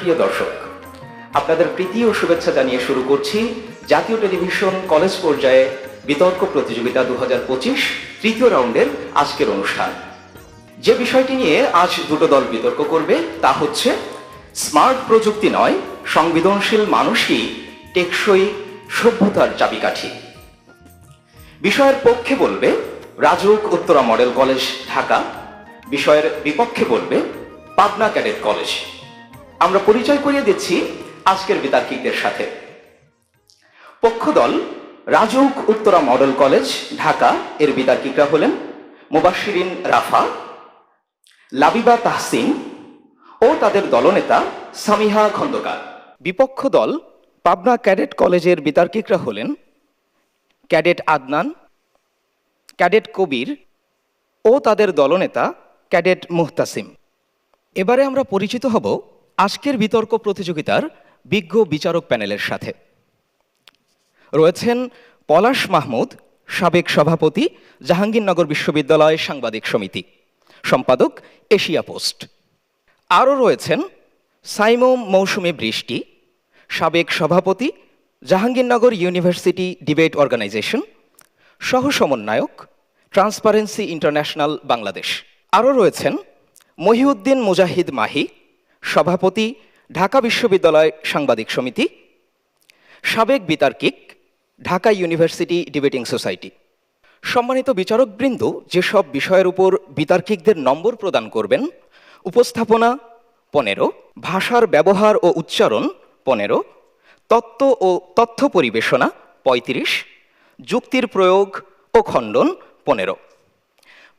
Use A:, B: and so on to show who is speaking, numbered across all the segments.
A: সুপ্রিয় দর্শক, আপনাদের প্রীতি ও শুভেচ্ছা জানিয়ে শুরু করছি জাতীয় টেলিভিশন কলেজ পর্যায়ে বিতর্ক প্রতিযোগিতা 2025 তৃতীয় রাউন্ডের আজকের অনুষ্ঠান। যে বিষয়টি নিয়ে আজ দুটো দল বিতর্ক করবে তা হচ্ছে স্মার্ট প্রযুক্তি নয়, সংবেদনশীল মানুষই টেকসই সভ্যতার চাবিকাঠি। বিষয়ের পক্ষে বলবে রাজউক উত্তরা মডেল কলেজ ঢাকা, বিষয়ের বিপক্ষে বলবে পাবনা ক্যাডেট কলেজ। আমরা পরিচয় করিয়ে দিচ্ছি আজকের বিতর্কিকদের সাথে। পক্ষ দল রাজউক উত্তরা মডেল কলেজ ঢাকা এর বিতর্কিকরা হলেন মুবাশশিরিন রাফা, লাবিবা তাহসিন ও তাদের দলনেতা সামিহা খন্দকার। বিপক্ষ দল পাবনা ক্যাডেট কলেজের বিতর্কিকরা হলেন ক্যাডেট আদনান, ক্যাডেট কবির ও তাদের দলনেতা ক্যাডেট মুহতাসিম। এবারে আমরা পরিচিত হব আজকের বিতর্ক প্রতিযোগিতার বিজ্ঞ বিচারক প্যানেলের সাথে। রয়েছেন পলাশ মাহমুদ, সাবেক সভাপতি, জাহাঙ্গীরনগর বিশ্ববিদ্যালয় সাংবাদিক সমিতি, সম্পাদক, এশিয়া পোস্ট। আরও রয়েছেন সাইমুম মৌসুমী বৃষ্টি, সাবেক সভাপতি, জাহাঙ্গীরনগর ইউনিভার্সিটি ডিবেট অর্গানাইজেশন, সহ সমন্বয়ক, ট্রান্সপারেন্সি ইন্টারন্যাশনাল বাংলাদেশ। আরও রয়েছেন মহিউদ্দিন মুজাহিদ মাহি, সভাপতি, ঢাকা বিশ্ববিদ্যালয় সাংবাদিক সমিতি, সাবেক বিতার্কিক, ঢাকা ইউনিভার্সিটি ডিবেটিং সোসাইটি। সম্মানিত বিচারকবৃন্দ, যেসব বিষয়ের উপর বিতার্কিকদের নম্বর প্রদান করবেন: উপস্থাপনা 15, ভাষার ব্যবহার ও উচ্চারণ 15, তত্ত্ব ও তথ্য পরিবেশনা 35, যুক্তির প্রয়োগ ও খণ্ডন 15।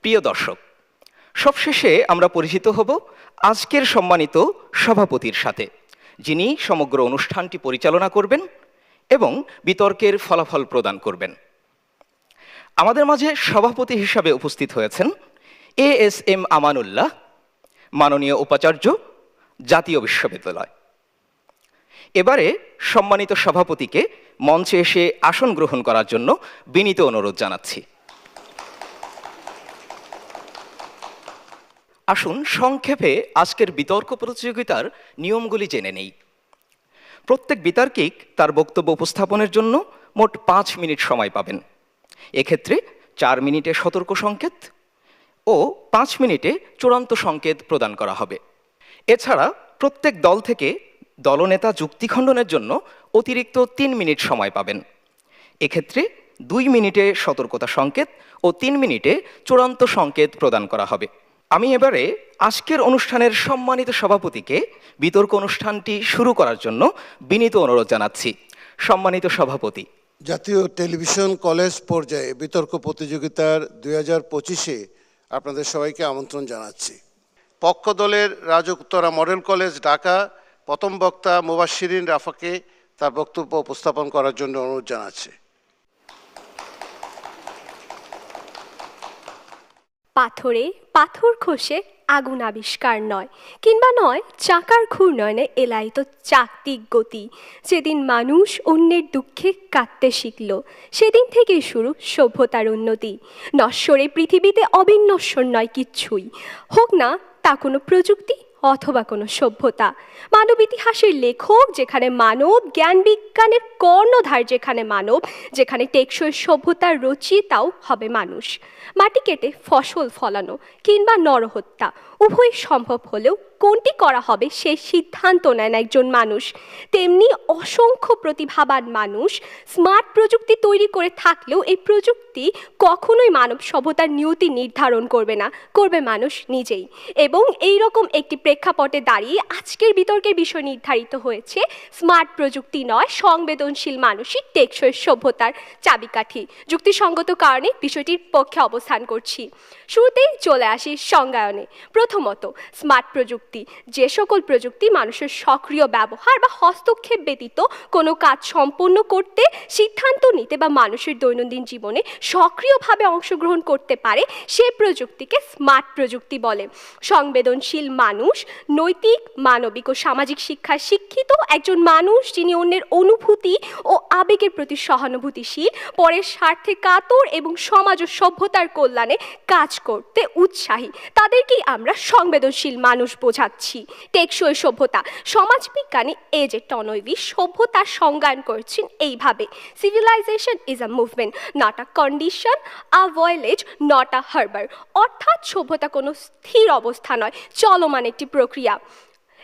A: প্রিয় দর্শক, সবশেষে আমরা পরিচিত হব আজকের সম্মানিত সভাপতির সাথে, যিনি সমগ্র অনুষ্ঠানটি পরিচালনা করবেন এবং বিতর্কের ফলাফল প্রদান করবেন। আমাদের মাঝে সভাপতি হিসাবে উপস্থিত হয়েছেন ASM আমানুল্লাহ, মাননীয় উপাচার্য, জাতীয় বিশ্ববিদ্যালয়। এবারে সম্মানিত সভাপতিকে মঞ্চে এসে আসন গ্রহণ করার জন্য বিনীত অনুরোধ জানাচ্ছি। আসুন সংক্ষেপে আজকের বিতর্ক প্রতিযোগিতার নিয়মগুলি জেনে নেই। প্রত্যেক বিতার্কিক তার বক্তব্য উপস্থাপনের জন্য মোট 5 মিনিট সময় পাবেন। এক্ষেত্রে 4 মিনিটে সতর্ক সংকেত ও 5 মিনিটে চূড়ান্ত সংকেত প্রদান করা হবে। এছাড়া প্রত্যেক দল থেকে দলনেতা যুক্তি খণ্ডনের জন্য অতিরিক্ত 3 মিনিট সময় পাবেন। এক্ষেত্রে 2 মিনিটে সতর্কতা সংকেত ও 3 মিনিটে চূড়ান্ত সংকেত প্রদান করা হবে। আমি এবারে আজকের অনুষ্ঠানের সম্মানিত সভাপতিকে বিতর্ক অনুষ্ঠানটি শুরু করার জন্য বিনীত অনুরোধ জানাচ্ছি। সম্মানিত সভাপতি।
B: জাতীয় টেলিভিশন কলেজ পর্যায়ে বিতর্ক প্রতিযোগিতার 2025-এ আপনাদের সবাইকে আমন্ত্রণ জানাচ্ছি। পক্ষ দলের রাজউক উত্তরা মডেল কলেজ ঢাকা প্রথম বক্তা মুবাশশিরিন রাফাকে তার বক্তব্য উপস্থাপন করার জন্য অনুরোধ জানাচ্ছি।
C: পাথরে পাথর খসে আগুন আবিষ্কার নয়, কিংবা নয় চাকার ঘূর্ণয়নে এলাইত চাকতিক গতি। যেদিন মানুষ অন্যের দুঃখে কাঁদতে শিখল, সেদিন থেকেই শুরু সভ্যতার উন্নতি। নশ্বর এই পৃথিবীতে অবিনশ্বর নয় কিচ্ছুই, হোক না তা কোনো প্রযুক্তি অথবা কোনো সভ্যতা। মানব ইতিহাসের লেখক যেখানে মানব, জ্ঞান বিজ্ঞানের কর্ণধার যেখানে মানব, যেখানে টেকসই সভ্যতার রচয়িতাও হবে মানুষ। মাটি কেটে ফসল ফলানো কিংবা নরহত্যা উভয় সম্ভব হলেও কোনটি করা হবে সেই সিদ্ধান্ত নেন একজন মানুষ। তেমনি অসংখ্য প্রতিভাবান মানুষ স্মার্ট প্রযুক্তি তৈরি করে থাকলেও এই প্রযুক্তি কখনোই মানব সভ্যতার নিয়তি নির্ধারণ করবে না, করবে মানুষ নিজেই। এবং এই রকম একটি প্রেক্ষাপটে দাঁড়িয়ে আজকের বিতর্কের বিষয় নির্ধারিত হয়েছে স্মার্ট প্রযুক্তি নয়, সংবেদনশীল মানুষই টেকসই সভ্যতার চাবিকাঠি। যুক্তিসঙ্গত কারণে বিষয়টির পক্ষে অবস্থান করছি। শুরুতেই চলে আসি সংজ্ঞায়নে। প্রথমত, স্মার্ট প্রযুক্তি যে সকল প্রযুক্তি মানুষের সক্রিয় ব্যবহার বা হস্তক্ষেপ ব্যতীত কোনো কাজ সম্পন্ন করতে, সিদ্ধান্ত নিতে বা মানুষের দৈনন্দিন জীবনে সক্রিয়ভাবে অংশগ্রহণ করতে পারে, সে প্রযুক্তিকে স্মার্ট প্রযুক্তি বলে। সংবেদনশীল মানুষ নৈতিক, মানবিক ও সামাজিক শিক্ষায় শিক্ষিত একজন মানুষ, যিনি অন্যের অনুভূতি ও আবেগের প্রতি সহানুভূতিশীল, পরের স্বার্থে কাতর এবং সমাজ ও সভ্যতার কল্যাণে কাজ করতে উৎসাহী, তাদেরকেই আমরা সংবেদনশীল মানুষ বোঝাই। বোঝাচ্ছি। টেকসই সভ্যতা। সমাজবিজ্ঞানী এজে টনয়ভি সভ্যতার সংজ্ঞায়ন করেছেন এইভাবে: civilisation is a movement, not a condition, a voyage, not a harbour. অর্থাৎ সভ্যতা কোনো স্থির অবস্থা নয়, চলমান একটি প্রক্রিয়া।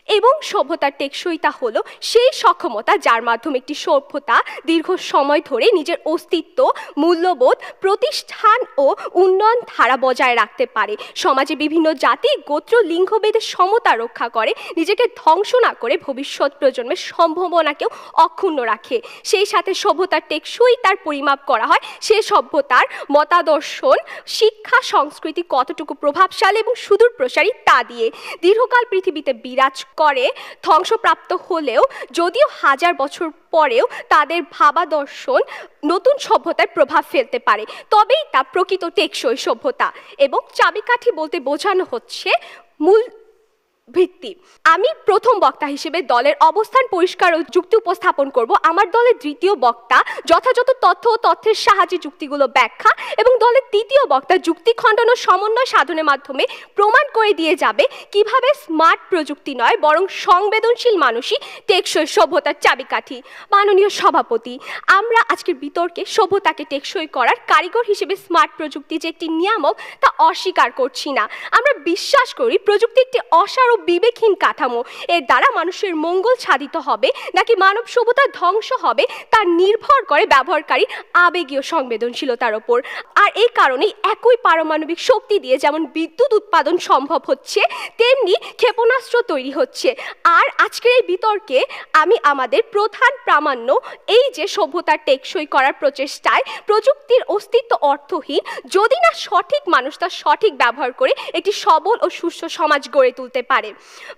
C: এবং সভ্যতার টেকসইতা হলো সেই সক্ষমতা যার মাধ্যমে একটি সভ্যতা দীর্ঘ সময় ধরে নিজের অস্তিত্ব, মূল্যবোধ, প্রতিষ্ঠান ও উন্নয়ন ধারা বজায় রাখতে পারে, সমাজে বিভিন্ন জাতি, গোত্র, লিঙ্গভেদের সমতা রক্ষা করে, নিজেকে ধ্বংস না করে ভবিষ্যৎ প্রজন্মের সম্ভাবনাকেও অক্ষুণ্ণ রাখে। সেই সাথে সভ্যতার টেকসই তার পরিমাপ করা হয় সে সভ্যতার মতাদর্শন, শিক্ষা, সংস্কৃতি কতটুকু প্রভাবশালী এবং সুদূর প্রসারী তা দিয়ে। দীর্ঘকাল পৃথিবীতে বিরাজ করে ধ্বংসপ্রাপ্ত হলেও যদিও হাজার বছর পরেও তাদের ভাবাদর্শন নতুন সভ্যতার প্রভাব ফেলতে পারে, তবেই তা প্রকৃত টেকসই সভ্যতা। এবং চাবিকাঠি বলতে বোঝানো হচ্ছে মূল ভিত্তি। আমি প্রথম বক্তা হিসেবে দলের অবস্থান পরিষ্কার ও যুক্তি উপস্থাপন করব। আমার দলের দ্বিতীয় বক্তা যথাযথ তথ্য ও তথ্যের সাহায্যে যুক্তিগুলো ব্যাখ্যা এবং দলের তৃতীয় বক্তা যুক্তি খণ্ডন ও সমন্বয় সাধনের মাধ্যমে প্রমাণ করে দিয়ে যাবে কিভাবে স্মার্ট প্রযুক্তি নয় বরং সংবেদনশীল মানুষই টেকসই সভ্যতার চাবিকাঠি। মাননীয় সভাপতি, আমরা আজকের বিতর্কে সভ্যতাকে টেকসই করার কারিগর হিসেবে স্মার্ট প্রযুক্তি যে একটি নিয়ামক তা অস্বীকার করছি না। আমরা বিশ্বাস করি প্রযুক্তি একটি অসার ও বিবেকহীন কাঠামো। এর দ্বারা মানুষের মঙ্গল সাধিত হবে নাকি মানব সভ্যতা ধ্বংস হবে তা নির্ভর করে ব্যবহারকারীর আবেগীয় সংবেদনশীলতার ওপর। আর এই কারণেই একই পারমাণবিক শক্তি দিয়ে যেমন বিদ্যুৎ উৎপাদন সম্ভব হচ্ছে, তেমনি ক্ষেপণাস্ত্র তৈরি হচ্ছে। আর আজকের এই বিতর্কে আমি আমাদের প্রধান প্রামাণ্য এই যে সভ্যতার টেকসই করার প্রচেষ্টায় প্রযুক্তির অস্তিত্ব অর্থহীন যদি না সঠিক মানুষ তার সঠিক ব্যবহার করে একটি সবল ও সুস্থ সমাজ গড়ে তুলতে পারে।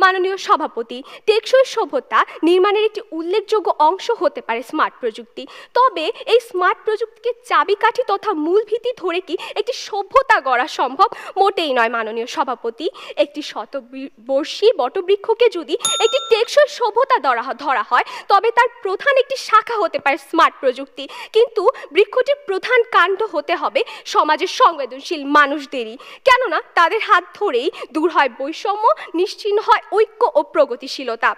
C: মাননীয় সভাপতি, টেকসই সভ্যতা নির্মাণের একটি উল্লেখযোগ্য অংশ হতে পারে স্মার্ট প্রযুক্তি। তবে এই স্মার্ট প্রযুক্তিকে চাবিকাঠি তথা মূল ভিত্তি ধরে কি একটি সভ্যতা গড়া সম্ভব? মোটেই নয় মাননীয় সভাপতি। একটি শতবর্ষী বটবৃক্ষকে যদি একটি টেকসই সভ্যতা ধরা হয় তবে তার প্রধান একটি শাখা হতে পারে স্মার্ট প্রযুক্তি, কিন্তু বৃক্ষটির প্রধান কাণ্ড হতে হবে সমাজের সংবেদনশীল মানুষদেরই। কেননা তাদের হাত ধরেই দূর হয় বৈষম্য, নিশ্চিহ্ন হয় ঐক্য ও প্রগতিশীলতা।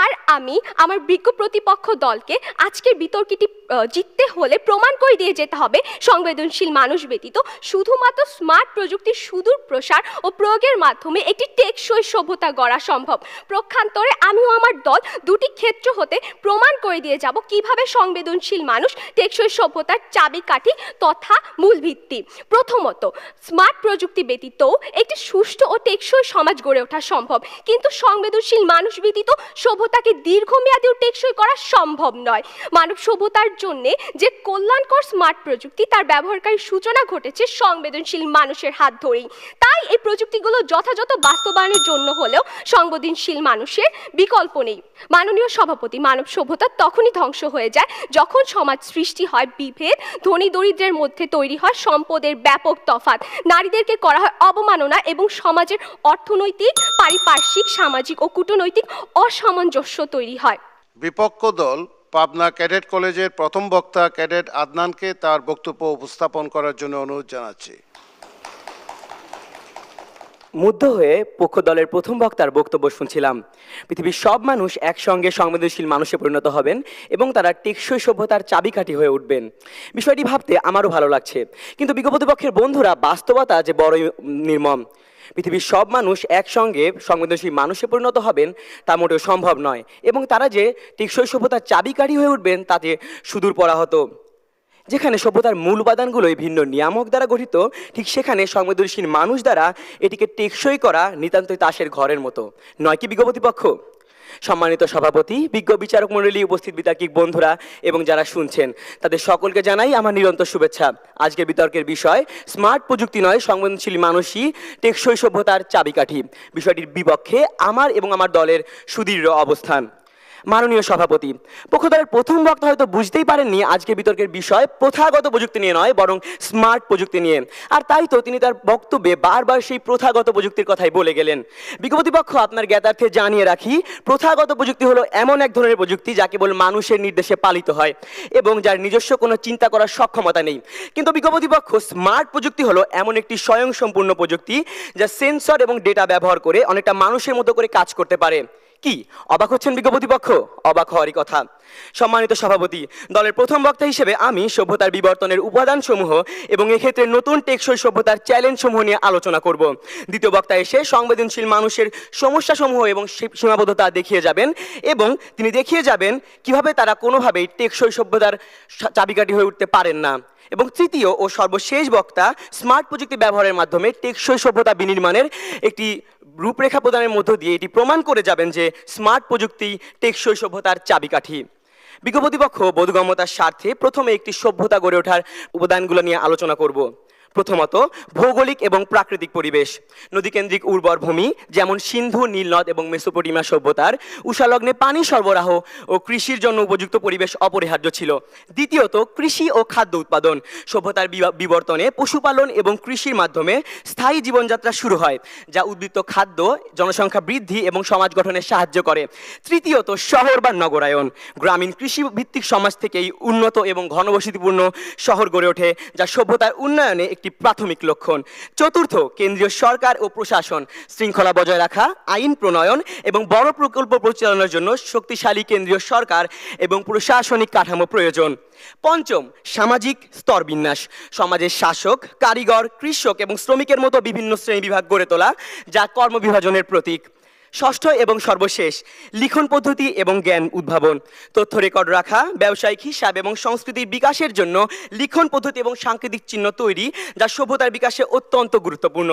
C: আর আমি আমার বিজ্ঞ প্রতিপক্ষ দলকে আজকের বিতর্কটি জিততে হলে প্রমাণ করে দিয়ে যেতে হবে সংবেদনশীল মানুষ ব্যতীত শুধুমাত্র স্মার্ট প্রযুক্তির সুদূর প্রসার ও প্রয়োগের মাধ্যমে একটি টেকসই সভ্যতা গড়া সম্ভব। প্রক্ষান্তরে আমিও আমার দল দুটি ক্ষেত্র হতে প্রমাণ করে দিয়ে যাব কিভাবে সংবেদনশীল মানুষ টেকসই সভ্যতার চাবিকাঠি তথা মূল ভিত্তি। প্রথমত, স্মার্ট প্রযুক্তি ব্যতীত একটি সুষ্ঠু ও টেকসই সমাজ গড়ে ওঠা সম্ভব, কিন্তু সংবেদনশীল মানুষ ব্যতীত সভ্যতাকে দীর্ঘমেয়াদী ও টেকসই করা সম্ভব নয়। মানব সভ্যতার জন্য যে কল্যাণকর স্মার্ট প্রযুক্তি তার ব্যবহারকারীর সূচনা ঘটেছে সংবেদনশীল মানুষের হাত ধরেই। তাই এই প্রযুক্তিগুলো যথাযথ বাস্তবায়নের জন্য হলেও সংবেদনশীল মানুষের বিকল্প নেই। মাননীয় সভাপতি, মানব সভ্যতা তখনই ধ্বংস হয়ে যায় যখন সমাজ সৃষ্টি হয় বিভেদ, ধনী দরিদ্রের মধ্যে তৈরি হয় সম্পদের ব্যাপক তফাৎ, নারীদেরকে করা হয় অবমাননা এবং সমাজের অর্থনৈতিক, পারিপার্শ্বিক, সামাজিক ও কূটনৈতিক অসামঞ্জস্য তৈরি হয়।
B: বিপক্ষ দল পাবনা ক্যাডেট কলেজের প্রথম বক্তা ক্যাডেট আদনানকে তার বক্তব্য উপস্থাপন করার জন্য অনুরোধ জানাচ্ছি।
D: মুগ্ধ হয়ে পক্ষ দলের প্রথম বক্তার বক্তব্য শুনছিলাম। পৃথিবীর সব মানুষ একসঙ্গে সংবেদনশীল মানুষে পরিণত হবেন এবং তারা টেকসই সভ্যতার চাবিকাঠি হয়ে উঠবেন। বিষয়টি ভাবতে আমারও ভালো লাগছে, কিন্তু বিপক্ষের বন্ধুরা বাস্তবতা যে বড়ই নির্মম। পৃথিবীর সব মানুষ একসঙ্গে সংবেদনশীল মানুষে পরিণত হবেন তা মোটেও সম্ভব নয়, এবং তারা যে টেকসই সভ্যতার চাবিকাঠি হয়ে উঠবেন তাতে সুদূর পড়া হতো। যেখানে সভ্যতার মূল উপাদানগুলোই ভিন্ন নিয়ামক দ্বারা গঠিত, ঠিক সেখানে সংবেদনশীল মানুষ দ্বারা এটিকে টেকসই করা নিতান্তই তাসের ঘরের মতো, নয় কি বিজ্ঞপ্রতিপক্ষ? সম্মানিত সভাপতি, বিজ্ঞ বিচারক মণ্ডলী, উপস্থিত বিতার্কিক বন্ধুরা এবং যারা শুনছেন তাদের সকলকে জানাই আমার নিরন্তর শুভেচ্ছা। আজকের বিতর্কের বিষয় স্মার্ট প্রযুক্তি নয় সংবেদনশীল মানুষই টেকসই সভ্যতার চাবিকাঠি। বিষয়টির বিপক্ষে আমার এবং আমার দলের সুদৃঢ় অবস্থান। মাননীয় সভাপতি, পক্ষ দলের প্রথম বক্তা হয়তো বুঝতেই পারেননি আজকে বিতর্কের বিষয় প্রথাগত প্রযুক্তি নিয়ে নয়, বরং স্মার্ট প্রযুক্তি নিয়ে। আর তাই তো তিনি তার বক্তব্যে বারবার সেই প্রথাগত প্রযুক্তির কথাই বলে গেলেন। বিজ্ঞপ্তি পক্ষ, আপনার জ্ঞাতার্থে জানিয়ে রাখি, প্রথাগত প্রযুক্তি হলো এমন এক ধরনের প্রযুক্তি যা কেবল মানুষের নির্দেশে পালিত হয় এবং যার নিজস্ব কোনো চিন্তা করার সক্ষমতা নেই। কিন্তু বিজ্ঞপ্তি পক্ষ, স্মার্ট প্রযুক্তি হলো এমন একটি স্বয়ংসম্পূর্ণ প্রযুক্তি যা সেন্সর এবং ডেটা ব্যবহার করে অনেকটা মানুষের মতো করে কাজ করতে পারে। কি অবাক হচ্ছেন বিজ্ঞপ্তি পক্ষ? অবাক হওয়ারই কথা। সম্মানিত সভাপতি, দলের প্রথম বক্তা হিসেবে আমি সভ্যতার বিবর্তনের উপাদানসমূহ এবং এক্ষেত্রে নতুন টেকসই সভ্যতার চ্যালেঞ্জসমূহ নিয়ে আলোচনা করব। দ্বিতীয় বক্তা এসে সংবেদনশীল মানুষের সমস্যাসমূহ এবং সীমাবদ্ধতা দেখিয়ে যাবেন এবং তিনি দেখিয়ে যাবেন কিভাবে তারা কোনোভাবেই টেকসই সভ্যতার চাবিকাঠি হয়ে উঠতে পারেন না। এবং তৃতীয় ও সর্বশেষ বক্তা স্মার্ট প্রযুক্তি ব্যবহারের মাধ্যমে টেকসই সভ্যতা বিনির্মাণের একটি রূপরেখা প্রদানের মধ্য দিয়ে এটি প্রমাণ করে যাবেন যে স্মার্ট প্রযুক্তি টেকসই সভ্যতার চাবিকাঠি। বিজ্ঞপ্তি পক্ষ বোধগম্যতার স্বার্থে প্রথমে একটি সভ্যতা গড়ে ওঠার উপাদানগুলো নিয়ে আলোচনা করব। প্রথমত, ভৌগোলিক এবং প্রাকৃতিক পরিবেশ। নদীকেন্দ্রিক উর্বর ভূমি যেমন সিন্ধু, নীলনদ এবং মেসোপটেমিয়া সভ্যতার উষালগ্নে পানি সরবরাহ ও কৃষির জন্য উপযুক্ত পরিবেশ অপরিহার্য ছিল। দ্বিতীয়ত, কৃষি ও খাদ্য উৎপাদন। সভ্যতার বিবর্তনে পশুপালন এবং কৃষির মাধ্যমে স্থায়ী জীবনযাত্রা শুরু হয়, যা উদ্বৃত্ত খাদ্য, জনসংখ্যা বৃদ্ধি এবং সমাজ গঠনে সাহায্য করে। তৃতীয়ত, শহর বা নগরায়ন। গ্রামীণ কৃষি ভিত্তিক সমাজ থেকেই উন্নত এবং ঘনবসতিপূর্ণ শহর গড়ে ওঠে, যা সভ্যতার উন্নয়নে একটি প্রাথমিক লক্ষণ। চতুর্থ, কেন্দ্রীয় সরকার ও প্রশাসন। শৃঙ্খলা বজায় রাখা, আইন প্রণয়ন এবং বড় প্রকল্প পরিচালনার জন্য শক্তিশালী কেন্দ্রীয় সরকার এবং প্রশাসনিক কাঠামো প্রয়োজন। পঞ্চম, সামাজিক স্তরবিন্যাস। সমাজের শাসক, কারিগর, কৃষক এবং শ্রমিকের মতো বিভিন্ন শ্রেণীবিভাগ গড়ে তোলা, যা কর্মবিভাজনের প্রতীক। ষষ্ঠ এবং সর্বশেষ, লিখন পদ্ধতি এবং জ্ঞান উদ্ভাবন। তথ্য রেকর্ড রাখা, ব্যবসায়িক হিসাব এবং সংস্কৃতির বিকাশের জন্য লিখন পদ্ধতি এবং সাংকেতিক চিহ্ন তৈরি, যা সভ্যতার বিকাশে অত্যন্ত গুরুত্বপূর্ণ।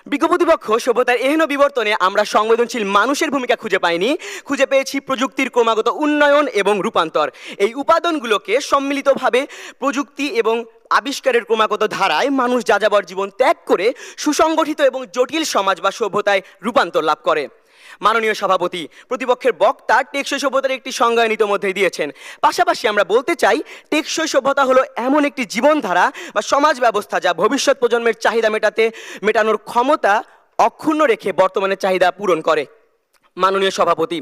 D: বিজ্ঞপ্তি পক্ষ, সভ্যতার এহেন বিবর্তনে আমরা সংবেদনশীল মানুষের ভূমিকা খুঁজে পাইনি, খুঁজে পেয়েছি প্রযুক্তির ক্রমাগত উন্নয়ন এবং রূপান্তর। এই উপাদানগুলোকে সম্মিলিতভাবে প্রযুক্তি এবং আবিষ্কারের ক্রমাগত ধারায় মানুষ যাযাবর জীবন ত্যাগ করে সুসংগঠিত এবং জটিল সমাজ বা সভ্যতায় রূপান্তর লাভ করে। মাননীয় সভাপতি, প্রতিপক্ষের বক্তা টেকসই সভ্যতার একটি সংজ্ঞা ইতোমধ্যেই দিয়েছেন। পাশাপাশি আমরা বলতে চাই, টেকসই সভ্যতা হলো এমন একটি জীবনধারা বা সমাজ ব্যবস্থা যা ভবিষ্যৎ প্রজন্মের চাহিদা মেটানোর ক্ষমতা অক্ষুণ্ণ রেখে বর্তমানের চাহিদা পূরণ করে। মাননীয় সভাপতি,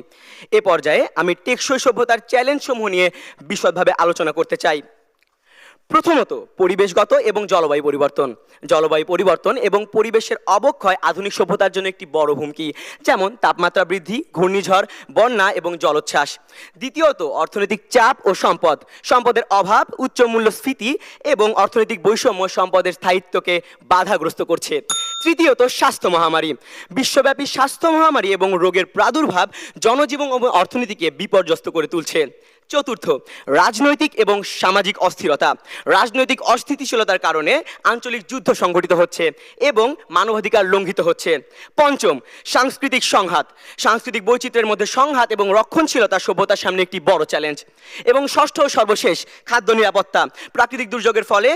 D: এ পর্যায়ে আমি টেকসই সভ্যতার চ্যালেঞ্জসমূহ নিয়ে বিশদভাবে আলোচনা করতে চাই। প্রথমত, পরিবেশগত এবং জলবায়ু পরিবর্তন। জলবায়ু পরিবর্তন এবং পরিবেশের অবক্ষয় আধুনিক সভ্যতার জন্য একটি বড় হুমকি, যেমন তাপমাত্রা বৃদ্ধি, ঘূর্ণিঝড়, বন্যা এবং জলোচ্ছ্বাস। দ্বিতীয়ত, অর্থনৈতিক চাপ ও সম্পদের অভাব, উচ্চ মূল্যস্ফীতি এবং অর্থনৈতিক বৈষম্য সম্পদের স্থায়িত্বকে বাধাগ্রস্ত করছে। তৃতীয়ত, স্বাস্থ্য মহামারী। বিশ্বব্যাপী স্বাস্থ্য মহামারী এবং রোগের প্রাদুর্ভাব জনজীবন এবং অর্থনীতিকে বিপর্যস্ত করে তুলছে। চতুর্থ, রাজনৈতিক এবং সামাজিক অস্থিরতা। রাজনৈতিক অস্থিতিশীলতার কারণে আঞ্চলিক যুদ্ধ সংঘটিত হচ্ছে এবং মানবাধিকার লঙ্ঘিত হচ্ছে। পঞ্চম, সাংস্কৃতিক সংঘাত। সাংস্কৃতিক বৈচিত্র্যের মধ্যে সংঘাত এবং রক্ষণশীলতা সভ্যতার সামনে একটি বড় চ্যালেঞ্জ। এবং ষষ্ঠ ও সর্বশেষ, খাদ্য নিরাপত্তা। প্রাকৃতিক দুর্যোগের ফলে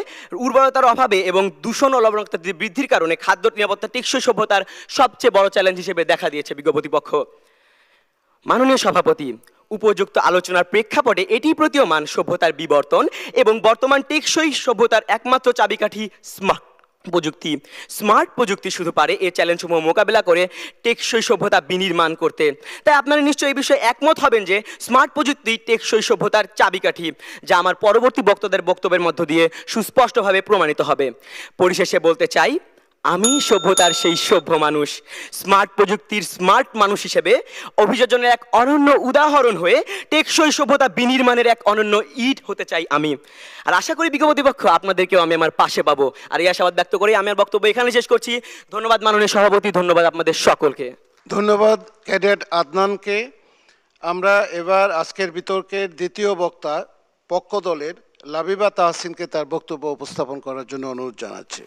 D: উর্বরতার অভাবে এবং দূষণ ও লবণাক্ততা বৃদ্ধির কারণে খাদ্য নিরাপত্তা টেকসই সভ্যতার সবচেয়ে বড় চ্যালেঞ্জ হিসেবে দেখা দিয়েছে বিজ্ঞপ্তি পক্ষ। মাননীয় সভাপতি, উপযুক্ত আলোচনার প্রেক্ষাপটে এটি প্রতীয়মান সভ্যতার বিবর্তন এবং বর্তমান টেকসই সভ্যতার একমাত্র চাবিকাঠি স্মার্ট প্রযুক্তি। স্মার্ট প্রযুক্তি শুধু পারে এই চ্যালেঞ্জসমূহ মোকাবেলা করে টেকসই সভ্যতা বিনির্মাণ করতে। তাই আপনারা নিশ্চয়ই এই বিষয়ে একমত হবেন যে স্মার্ট প্রযুক্তি টেকসই সভ্যতার চাবিকাঠি, যা আমার পরবর্তী বক্তব্যের মধ্য দিয়ে সুস্পষ্টভাবে প্রমাণিত হবে। পরিশেষে বলতে চাই, আমি সভ্যতার সেই সভ্য মানুষ, স্মার্ট প্রযুক্তির স্মার্ট মানুষ হিসেবে অভিযোজনের এক অনন্য উদাহরণ হয়ে টেকসই সভ্যতা বিনির্মাণের এক অনন্য ইট হতে চাই আমি। আর আশা করি বিজ্ঞপ্তি পক্ষ আপনাদেরকেও আমি আমার পাশে পাবো। আর এই আশাবাদ ব্যক্ত করে আমি আমার বক্তব্য এখানে শেষ করছি। ধন্যবাদ মাননীয় সভাপতি, ধন্যবাদ আপনাদের সকলকে।
B: ধন্যবাদ ক্যাডেট আদনানকে। আমরা এবার আজকের বিতর্কের দ্বিতীয় বক্তা পক্ষ দলের লাবিবা তাহসিনকে তার বক্তব্য উপস্থাপন করার জন্য অনুরোধ জানাচ্ছি।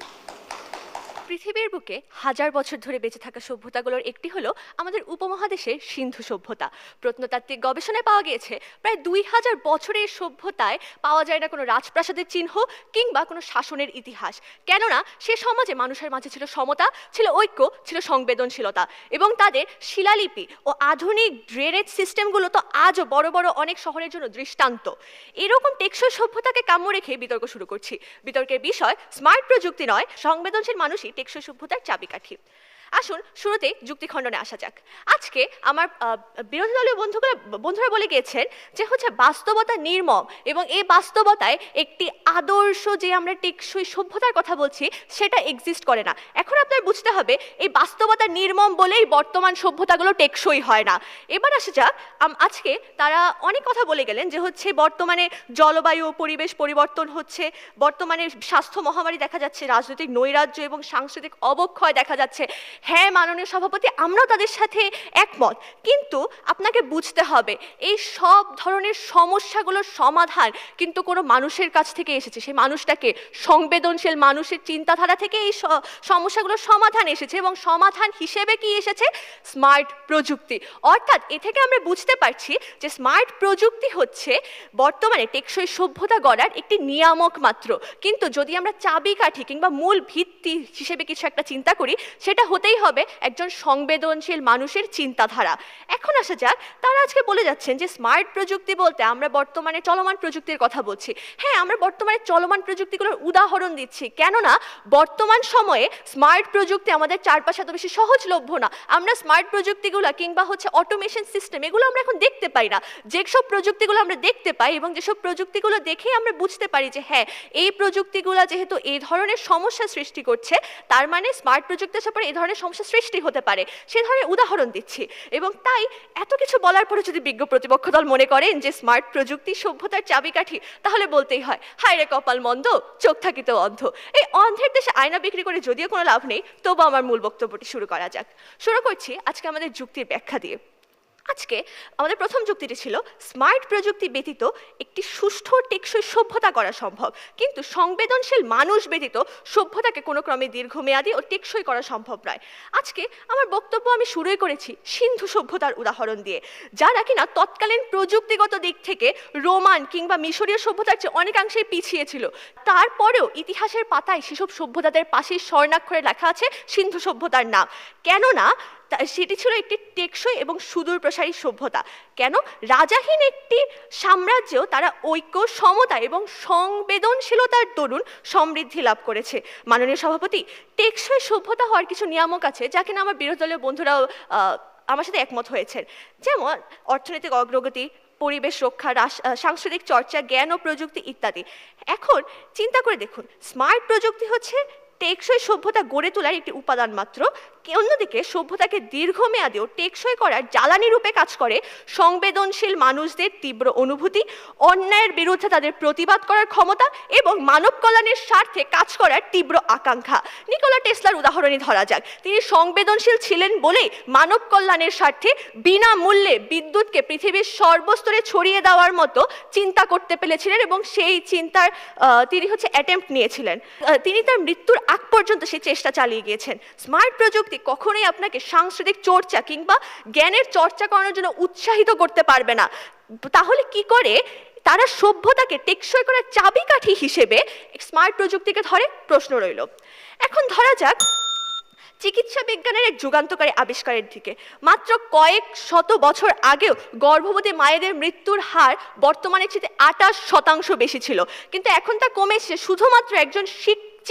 E: পৃথিবীর বুকে হাজার বছর ধরে বেঁচে থাকা সভ্যতাগুলোর একটি হলো আমাদের উপমহাদেশের সিন্ধু সভ্যতা। প্রত্নতাত্ত্বিক গবেষণায় পাওয়া গিয়েছে প্রায় 2000 বছরের সভ্যতায় পাওয়া যায় না কোনো রাজপ্রাসাদের চিহ্ন কিংবা কোনো শাসনের ইতিহাস। কেননা সে সমাজে মানুষের মাঝে ছিল সমতা, ছিল ঐক্য, ছিল সংবেদনশীলতা, এবং তাদের শিলালিপি ও আধুনিক ড্রেনেজ সিস্টেমগুলো তো আজও বড় বড় অনেক শহরের জন্য দৃষ্টান্ত। এরকম টেকসই সভ্যতাকে কাম্য রেখে বিতর্ক শুরু করছি। বিতর্কের বিষয় স্মার্ট প্রযুক্তি নয়, সংবেদনশীল মানুষই টেকসই সভ্যতার চাবিকাঠি। আসুন শুরুতে যুক্তি খণ্ডনে আসা যাক। আজকে আমার বিরোধী দলীয় বন্ধুরা বলে গিয়েছেন যে বাস্তবতা নির্মম, এবং এই বাস্তবতায় একটি আদর্শ যে আমরা টেকসই সভ্যতার কথা বলছি সেটা এক্সিস্ট করে না। এখন আপনার বুঝতে হবে এই বাস্তবতা নির্মম বলেই বর্তমান সভ্যতাগুলো টেকসই হয় না। এবার আসা যাক, আজকে তারা অনেক কথা বলে গেলেন যে বর্তমানে জলবায়ু ও পরিবেশ পরিবর্তন হচ্ছে, বর্তমানে স্বাস্থ্য মহামারী দেখা যাচ্ছে, রাজনৈতিক নৈরাজ্য এবং সাংস্কৃতিক অবক্ষয় দেখা যাচ্ছে। হ্যাঁ মাননীয় সভাপতি, আমরাও তাদের সাথে একমত, কিন্তু আপনাকে বুঝতে হবে এই সব ধরনের সমস্যাগুলোর সমাধান কিন্তু কোনো মানুষের কাছ থেকে এসেছে। সেই মানুষটাকে সংবেদনশীল মানুষের চিন্তাধারা থেকে এই সমস্যাগুলোর সমাধান এসেছে, এবং সমাধান হিসেবে কি এসেছে? স্মার্ট প্রযুক্তি। অর্থাৎ এ থেকে আমরা বুঝতে পারছি যে স্মার্ট প্রযুক্তি হচ্ছে বর্তমানে টেকসই সভ্যতা গড়ার একটি নিয়ামক মাত্র। কিন্তু যদি আমরা চাবিকাঠি কিংবা মূল ভিত্তি হিসেবে কিছু একটা চিন্তা করি, সেটা হতেই হবে একজন সংবেদনশীল মানুষের চিন্তাধারা। এখন আসা যাক, তারা আজকে বলে যাচ্ছেন যে স্মার্ট প্রযুক্তি বলতে আমরা বর্তমানে চলমান প্রযুক্তির কথা বলছি। হ্যাঁ, আমরা বর্তমানে চলমান প্রযুক্তিগুলোর উদাহরণ দিচ্ছি, কেননা বর্তমান সময়ে স্মার্ট প্রযুক্তি আমাদের চারপাশে এত বেশি সহজলভ্য না। আমরা স্মার্ট প্রযুক্তিগুলো কিংবা অটোমেশন সিস্টেম এগুলো আমরা এখন দেখতে পাই না। যেসব প্রযুক্তিগুলো আমরা দেখতে পাই এবং যেসব প্রযুক্তিগুলো দেখে আমরা বুঝতে পারি যে হ্যাঁ এই প্রযুক্তিগুলো যেহেতু এই ধরনের সমস্যা সৃষ্টি করছে, তার মানে স্মার্ট প্রযুক্তির সাথে এই ধরনের সমস্যা সৃষ্টি হতে পারে, সে ধরনের উদাহরণ দিচ্ছি। এবং তাই এত কিছু বলার পরে যদি বিজ্ঞ প্রতিপক্ষ দল মনে করেন যে স্মার্ট প্রযুক্তি সভ্যতার চাবিকাঠি, তাহলে বলতেই হয় হায় রে কপাল মন্দ, চোখ থাকিতেও অন্ধ। এই অন্ধের দেশে আয়না বিক্রি করে যদিও কোনো লাভ নেই, তবু আমার মূল বক্তব্যটি শুরু করা যাক। শুরু করছি আজকে আমাদের যুক্তির ব্যাখ্যা দিয়ে। আজকে আমাদের প্রথম যুক্তিটি ছিল স্মার্ট প্রযুক্তি ব্যতীত একটি সুষ্ঠু টেকসই সভ্যতা করা সম্ভব, কিন্তু সংবেদনশীল মানুষ ব্যতীত সভ্যতাকে কোনো ক্রমে দীর্ঘমেয়াদী ও টেকসই করা সম্ভব নয়। আজকে আমার বক্তব্য আমি শুরুই করেছি সিন্ধু সভ্যতার উদাহরণ দিয়ে, যারা কিনা তৎকালীন প্রযুক্তিগত দিক থেকে রোমান কিংবা মিশরীয় সভ্যতার চেয়ে অনেকাংশেই পিছিয়ে ছিল। তারপরেও ইতিহাসের পাতায় সেসব সভ্যতাদের পাশেই স্বর্ণাক্ষরে লেখা আছে সিন্ধু সভ্যতার নাম, কেননা সেটি ছিল একটি টেকসই এবং সুদূর প্রসারী সভ্যতা। কেন? রাজাহীন একটি সাম্রাজ্য তারা ঐক্য, সমতা এবং সংবেদনশীলতার দরুন সমৃদ্ধি লাভ করেছে। মাননীয় সভাপতি, টেকসই সভ্যতা হওয়ার কিছু নিয়ামক আছে যা কিনা আমার বিরোধী দলীয় বন্ধুরাও আমার সাথে একমত হয়েছেন, যেমন অর্থনৈতিক অগ্রগতি, পরিবেশ রক্ষা, সাংস্কৃতিক চর্চা, জ্ঞান ও প্রযুক্তি ইত্যাদি। এখন চিন্তা করে দেখুন, স্মার্ট প্রযুক্তি হচ্ছে টেকসই সভ্যতা গড়ে তোলার একটি উপাদান মাত্র, অন্যদিকে সভ্যতাকে দীর্ঘমেয়াদী ও টেকসই করার জ্বালানি রূপে কাজ করে সংবেদনশীল মানুষদের তীব্র অনুভূতি, অন্যায়ের বিরুদ্ধে তাদের প্রতিবাদ করার ক্ষমতা এবং মানব কল্যাণের স্বার্থে কাজ করার তীব্র আকাঙ্ক্ষা। নিকোলা টেসলার উদাহরণই ধরা যাক। তিনি সংবেদনশীল ছিলেন বলেই মানব কল্যাণের স্বার্থে বিনামূল্যে বিদ্যুৎকে পৃথিবীর সর্বস্তরে ছড়িয়ে দেওয়ার মতো চিন্তা করতে পেরেছিলেন, এবং সেই চিন্তার তিনি অ্যাটেম্প্ট নিয়েছিলেন। তিনি তার মৃত্যুর আগ পর্যন্ত সেই চেষ্টা চালিয়ে গিয়েছেন। স্মার্ট প্রযুক্তি কখনোই আপনাকে সাংস্কৃতিক চর্চা কিংবা জ্ঞানের চর্চা করার জন্য উৎসাহিত করতে পারবে না। তাহলে কি করে তারা সভ্যতাকে টেকসই করার চাবিকাঠি হিসেবে স্মার্ট প্রযুক্তিকে ধরে? প্রশ্ন রইল। এখন ধরা যাক চিকিৎসা বিজ্ঞানের এক যুগান্তকারী আবিষ্কারের দিকে। মাত্র কয়েক শত বছর আগেও গর্ভবতী মায়েদের মৃত্যুর হার বর্তমানের চেয়ে 28% বেশি ছিল, কিন্তু এখন তা কমেছে। শুধুমাত্র একজন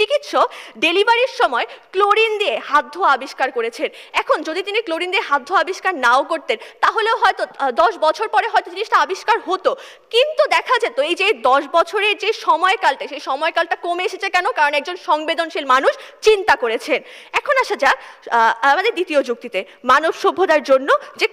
E: চিকিৎসক ডেলিভারির সময় ক্লোরিন দিয়ে হাত ধোয়া আবিষ্কার করেছেন। এখন যদি তিনি ক্লোরিন দিয়ে হাত ধোয়া আবিষ্কার নাও করতেন, তাহলেও হয়তো 10 বছর পরে হয়তো জিনিসটা আবিষ্কার হতো, কিন্তু দেখা যেত এই যে 10 বছরের যে সময়কালটা, সেই সময়কালটা কমে এসেছে। কেন? কারণ একজন সংবেদনশীল মানুষ চিন্তা করেছেন। এখন আসা যাক আমাদের দ্বিতীয় যুক্তিতে, মানব সভ্যতার জন্য যে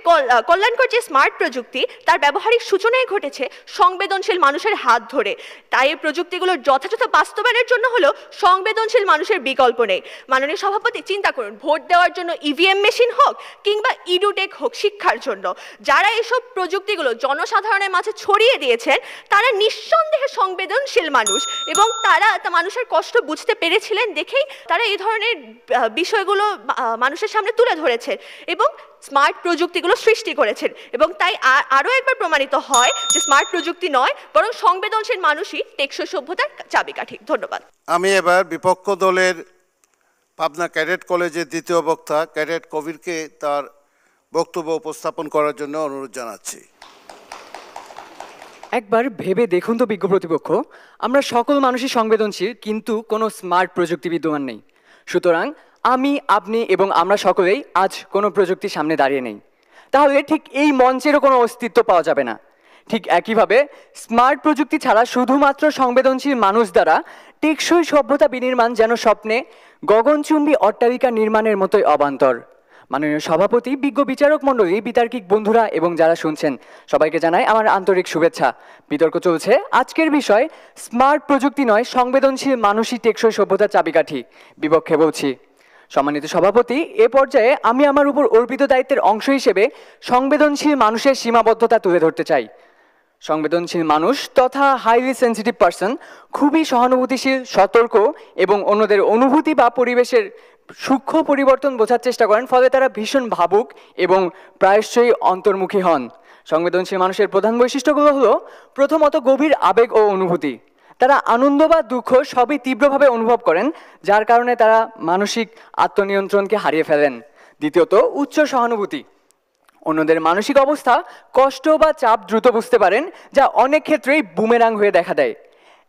E: কল্যাণকর যে স্মার্ট প্রযুক্তি, তার ব্যবহারিক সূচনাই ঘটেছে সংবেদনশীল মানুষের হাত ধরে। তাই এই প্রযুক্তিগুলোর যথাযথ বাস্তবায়নের জন্য হলো সংবেদনশীল মানুষের বিকল্প নেই। মাননীয় সভাপতি, চিন্তা করুন, ভোট দেওয়ার জন্য ইভিএম মেশিন হোক কিংবা ইডুটেক হোক, শিক্ষার জন্য যারা এসব প্রযুক্তিগুলো জনসাধারণের মাঝে ছড়িয়ে দিয়েছেন তারা নিঃসন্দেহে সংবেদনশীল মানুষ, এবং তারা মানুষের কষ্ট বুঝতে পেরেছিলেন দেখেই তারা এই ধরনের বিষয়গুলো মানুষের সামনে তুলে ধরেছেন এবং স্মার্ট প্রযুক্তিগুলো সৃষ্টি করেছেন। এবং তাই আরও একবার প্রমাণিত হয় যে স্মার্ট প্রযুক্তি নয়, বরং সংবেদনশীল মানুষই টেকসই সভ্যতার চাবিকাঠি। ধন্যবাদ।
B: আমি এবার বিপক্ষ দলের পাবনা ক্যাডেট কলেজের দ্বিতীয় বক্তা ক্যাডেট কবিরকে তার বক্তব্য উপস্থাপন করার জন্য অনুরোধ জানাচ্ছি।
F: একবার ভেবে দেখুন তো বিজ্ঞ প্রতিপক্ষ, আমরা সকল মানুষই সংবেদনশীল, কিন্তু কোনো স্মার্ট প্রযুক্তি বিদ্যমান নেই। সুতরাং আমি, আপনি এবং আমরা সকলেই আজ কোনো প্রযুক্তির সামনে দাঁড়িয়ে নেই। তাহলে ঠিক এই মঞ্চেরও কোনো অস্তিত্ব পাওয়া যাবে না। ঠিক একইভাবে স্মার্ট প্রযুক্তি ছাড়া শুধুমাত্র সংবেদনশীল মানুষ দ্বারা টেকসই সভ্যতা বিনির্মাণ যেন স্বপ্নে গগনচুম্বী অট্টালিকা নির্মাণের মতোই অবান্তর। মাননীয় সভাপতি, বিজ্ঞ বিচারক মণ্ডলী, বিতার্কিক বন্ধুরা এবং যারা শুনছেন সবাইকে জানাই আমার আন্তরিক শুভেচ্ছা। বিতর্ক চলছে, আজকের বিষয় স্মার্ট প্রযুক্তি নয়, সংবেদনশীল মানুষই টেকসই সভ্যতার চাবিকাঠি। বিপক্ষে বলছি। সম্মানিত সভাপতি, এ পর্যায়ে আমি আমার উপর অর্পিত দায়িত্বের অংশ হিসেবে সংবেদনশীল মানুষের সীমাবদ্ধতা তুলে ধরতে চাই। সংবেদনশীল মানুষ তথা হাইলি সেন্সিটিভ পারসন খুবই সহানুভূতিশীল, সতর্ক এবং অন্যদের অনুভূতি বা পরিবেশের সূক্ষ্ম পরিবর্তন বোঝার চেষ্টা করেন, ফলে তারা ভীষণ ভাবুক এবং প্রায়শই অন্তর্মুখী হন। সংবেদনশীল মানুষের প্রধান বৈশিষ্ট্যগুলো হলো, প্রথমত গভীর আবেগ ও অনুভূতি। তারা আনন্দ বা দুঃখ সবই তীব্রভাবে অনুভব করেন, যার কারণে তারা মানসিক আত্মনিয়ন্ত্রণকে হারিয়ে ফেলেন। দ্বিতীয়ত উচ্চ সহানুভূতি। অন্যদের মানসিক অবস্থা, কষ্ট বা চাপ দ্রুত বুঝতে পারেন, যা অনেক ক্ষেত্রেই বুমেরাং হয়ে দেখা দেয়।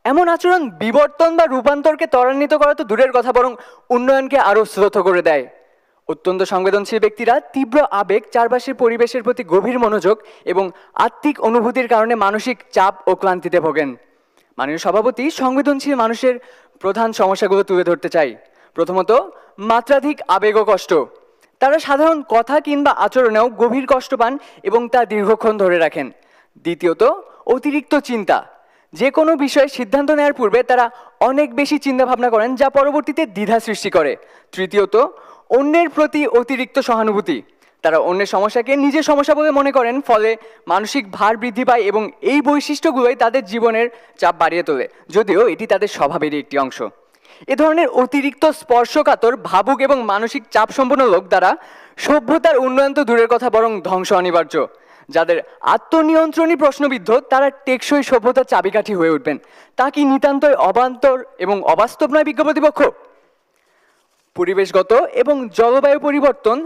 F: এমন আচরণ বিবর্তন বা রূপান্তরকে ত্বরান্বিত করা তো দূরের কথা, বরং উন্নয়নকে আরও শ্রুত করে দেয়। অত্যন্ত সংবেদনশীল ব্যক্তিরা তীব্র আবেগ, চারপাশের পরিবেশের প্রতি গভীর মনোযোগ এবং আত্মিক অনুভূতির কারণে মানসিক চাপ ও ক্লান্তিতে ভোগেন। মাননীয় সভাপতি, সংবেদনশীল মানুষের প্রধান সমস্যাগুলো তুলে ধরতে চাই। প্রথমত, মাত্রাধিক আবেগ ও কষ্ট। তারা সাধারণ কথা কিংবা আচরণেও গভীর কষ্ট পান এবং তা দীর্ঘক্ষণ ধরে রাখেন। দ্বিতীয়ত, অতিরিক্ত চিন্তা। যে কোনো বিষয়ে সিদ্ধান্ত নেওয়ার পূর্বে তারা অনেক বেশি চিন্তা ভাবনা করেন, যা পরবর্তীতে দ্বিধা সৃষ্টি করে। তৃতীয়ত, অন্যের প্রতি অতিরিক্ত সহানুভূতি। তারা অন্যের সমস্যাকে নিজের সমস্যা বলে মনে করেন, ফলে মানসিক ভার বৃদ্ধি পায় এবং এই বৈশিষ্ট্যগুলোই তাদের জীবনের চাপ বাড়িয়ে তোলে, যদিও এটি তাদের স্বভাবেরই একটি অংশ। এ ধরনের অতিরিক্ত স্পর্শকাতর, ভাবুক এবং মানসিক চাপ সম্পন্ন লোক দ্বারা সভ্যতার উন্নয়ন তো দূরের কথা, বরং ধ্বংস অনিবার্য। যাদের আত্মনিয়ন্ত্রণই প্রশ্নবিদ্ধ, তারা টেকসই সভ্যতার চাবিকাঠি হয়ে উঠবেন। তা কি নিতান্তই অবান্তর এবং অবাস্তব নয় বিজ্ঞ প্রতিপক্ষ? পরিবেশগত এবং জলবায়ু পরিবর্তন,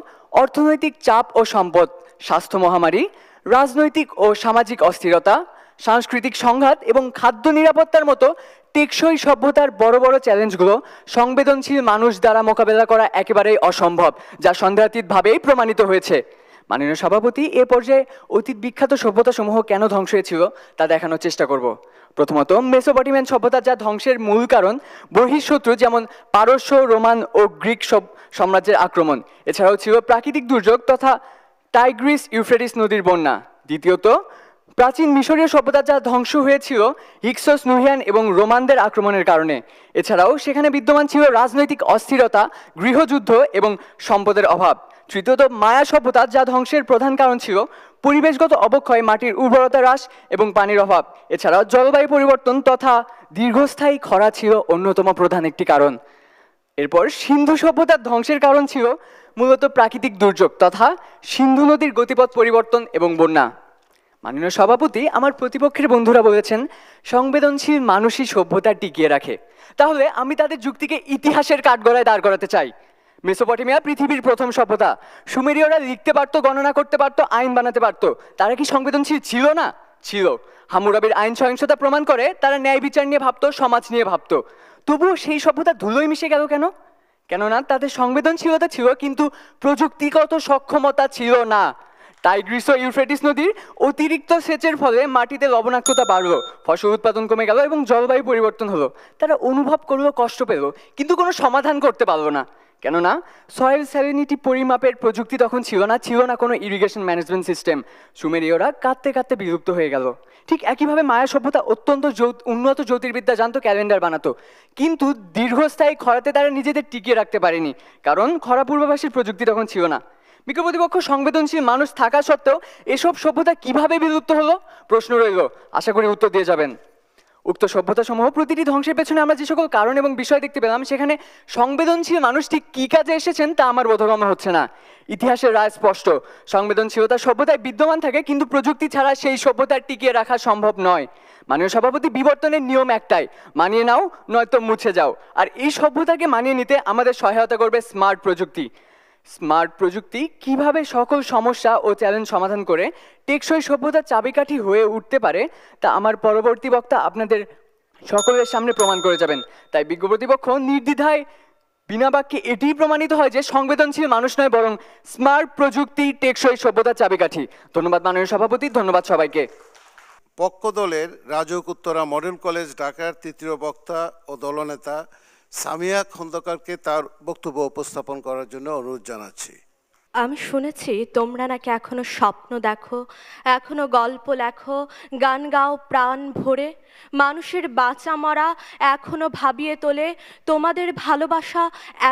F: অর্থনৈতিক চাপ ও সম্পদ, স্বাস্থ্য মহামারী, রাজনৈতিক ও সামাজিক অস্থিরতা, সাংস্কৃতিক সংঘাত এবং খাদ্য নিরাপত্তার মতো টেকসই সভ্যতার বড় বড় চ্যালেঞ্জগুলো সংবেদনশীল মানুষ দ্বারা মোকাবেলা করা একেবারেই অসম্ভব, যা সন্দেহাতীতভাবেই প্রমাণিত হয়েছে। মাননীয় সভাপতি, এ পর্যায়ে অতীত বিখ্যাত সভ্যতাসমূহ কেন ধ্বংস হয়েছিল তা দেখানোর চেষ্টা করব। প্রথমত, মেসোপটেমিয়ান সভ্যতা, যা ধ্বংসের মূল কারণ বহিঃশত্রু যেমন পারস্য, রোমান ও গ্রিক সাম্রাজ্যের আক্রমণ। এছাড়াও ছিল প্রাকৃতিক দুর্যোগ তথা টাইগ্রিস ইউফ্রেটিস নদীর বন্যা। দ্বিতীয়ত, প্রাচীন মিশরীয় সভ্যতা, যা ধ্বংস হয়েছিল হিক্সোস, নুহিয়ান এবং রোমানদের আক্রমণের কারণে। এছাড়াও সেখানে বিদ্যমান ছিল রাজনৈতিক অস্থিরতা, গৃহযুদ্ধ এবং সম্পদের অভাব। তৃতীয়ত, মায়া সভ্যতা, যা ধ্বংসের প্রধান কারণ ছিল পরিবেশগত অবক্ষয়, মাটির উর্বরতা হ্রাস এবং পানির অভাব। এছাড়াও জলবায়ু পরিবর্তন তথা দীর্ঘস্থায়ী খরা ছিল অন্যতম প্রধান একটি কারণ। এরপর সিন্ধু সভ্যতার ধ্বংসের কারণ ছিল মূলত প্রাকৃতিক দুর্যোগ তথা সিন্ধু নদীর গতিপথ পরিবর্তন এবং বন্যা। মাননীয় সভাপতি, আমার প্রতিপক্ষের বন্ধুরা বলেছেন সংবেদনশীল মানুষই সভ্যতা টিকিয়ে রাখে। তাহলে আমি তাদের যুক্তিকে ইতিহাসের কাঠগড়ায় দাঁড় করাতে চাই। মেসোপটেমিয়া পৃথিবীর প্রথম সভ্যতা। সুমেরীয়রা লিখতে পারতো, গণনা করতে পারতো, আইন বানাতে পারতো। তারা কি সংবেদনশীল ছিল না? ছিল। হামুরাবির আইন সহিংসতা প্রমাণ করে তারা ন্যায় বিচার নিয়ে ভাবতো, সমাজ নিয়ে ভাবতো। তবুও সেই সভ্যতা ধুলোয় মিশে গেল কেন? কেননা তাদের সংবেদনশীলতা ছিল, কিন্তু প্রযুক্তিগত সক্ষমতা ছিল না। টাইগ্রিস ও ইউফ্রেটিস নদীর অতিরিক্ত সেচের ফলে মাটিতে লবণাক্ততা বাড়লো, ফসল উৎপাদন কমে গেল এবং জলবায়ু পরিবর্তন হলো। তারা অনুভব করলো, কষ্ট পেল, কিন্তু কোনো সমাধান করতে পারলো না। কেননা সয়েল স্যালিনিটি পরিমাপের প্রযুক্তি তখন ছিল না কোনো ইরিগেশন ম্যানেজমেন্ট সিস্টেম। সুমেরীয়রা কাঁদতে কাঁদতে বিলুপ্ত হয়ে গেল। ঠিক একইভাবে মায়া সভ্যতা অত্যন্ত উন্নত জ্যোতির্বিদ্যা জানতো, ক্যালেন্ডার বানাতো, কিন্তু দীর্ঘস্থায়ী খরাতে তারা নিজেদের টিকিয়ে রাখতে পারেনি, কারণ খরা পূর্বাভাসের প্রযুক্তি তখন ছিল না। বিজ্ঞ প্রতিপক্ষ সংবেদনশীল মানুষ থাকা সত্ত্বেও এসব সভ্যতা কিভাবে বিলুপ্ত হলো প্রশ্ন রইল, আশা করি উত্তর দিয়ে যাবেন। উক্ত সভ্যতাসমূহ প্রতিটি ধ্বংসের পেছনে আমরা যে সকল কারণ এবং বিষয় দেখতে পেলাম, সেখানে সংবেদনশীল মানুষ ঠিক কী কাজে এসেছেন তা আমার বোধগম্য হচ্ছে না। ইতিহাসের রায় স্পষ্ট, সংবেদনশীলতা সভ্যতায় বিদ্যমান থাকে, কিন্তু প্রযুক্তি ছাড়া সেই সভ্যতার টিকিয়ে রাখা সম্ভব নয়। মাননীয় সভাপতি, বিবর্তনের নিয়ম একটাই, মানিয়ে নাও নয়তো মুছে যাও। আর এই সভ্যতাকে মানিয়ে নিতে আমাদের সহায়তা করবে স্মার্ট প্রযুক্তি। স্মার্ট প্রযুক্তি কিভাবে সকল সমস্যা ও চ্যালেঞ্জ সমাধান করে টেকসই সভ্যতার চাবিকাঠি হয়ে উঠতে পারে, তা আমার পরবর্তী বক্তা আপনাদের সকলের সামনে প্রমাণ করে যাবেন। তাই বিজ্ঞ প্রতিপক্ষ নির্দ্বিধায় বিনা বাক্যে এটিই প্রমাণিত হয় যে সংবেদনশীল মানুষ নয়, বরং স্মার্ট প্রযুক্তি টেকসই সভ্যতার চাবিকাঠি। ধন্যবাদ মাননীয় সভাপতি, ধন্যবাদ সবাইকে।
B: পক্ষ দলের রাজউক উত্তরা মডেল কলেজ ঢাকার তৃতীয় বক্তা ও দলনেতা সামিয়া খন্দকারকে তার বক্তব্য উপস্থাপন করার জন্য অনুরোধ জানাচ্ছি।
E: আমি শুনেছি তোমরা নাকি এখনো স্বপ্ন দেখো, এখনো গল্প লেখো, গান গাও প্রাণ ভরে, মানুষের বাঁচা মরা এখনো ভাবিয়ে তোলে, তোমাদের ভালোবাসা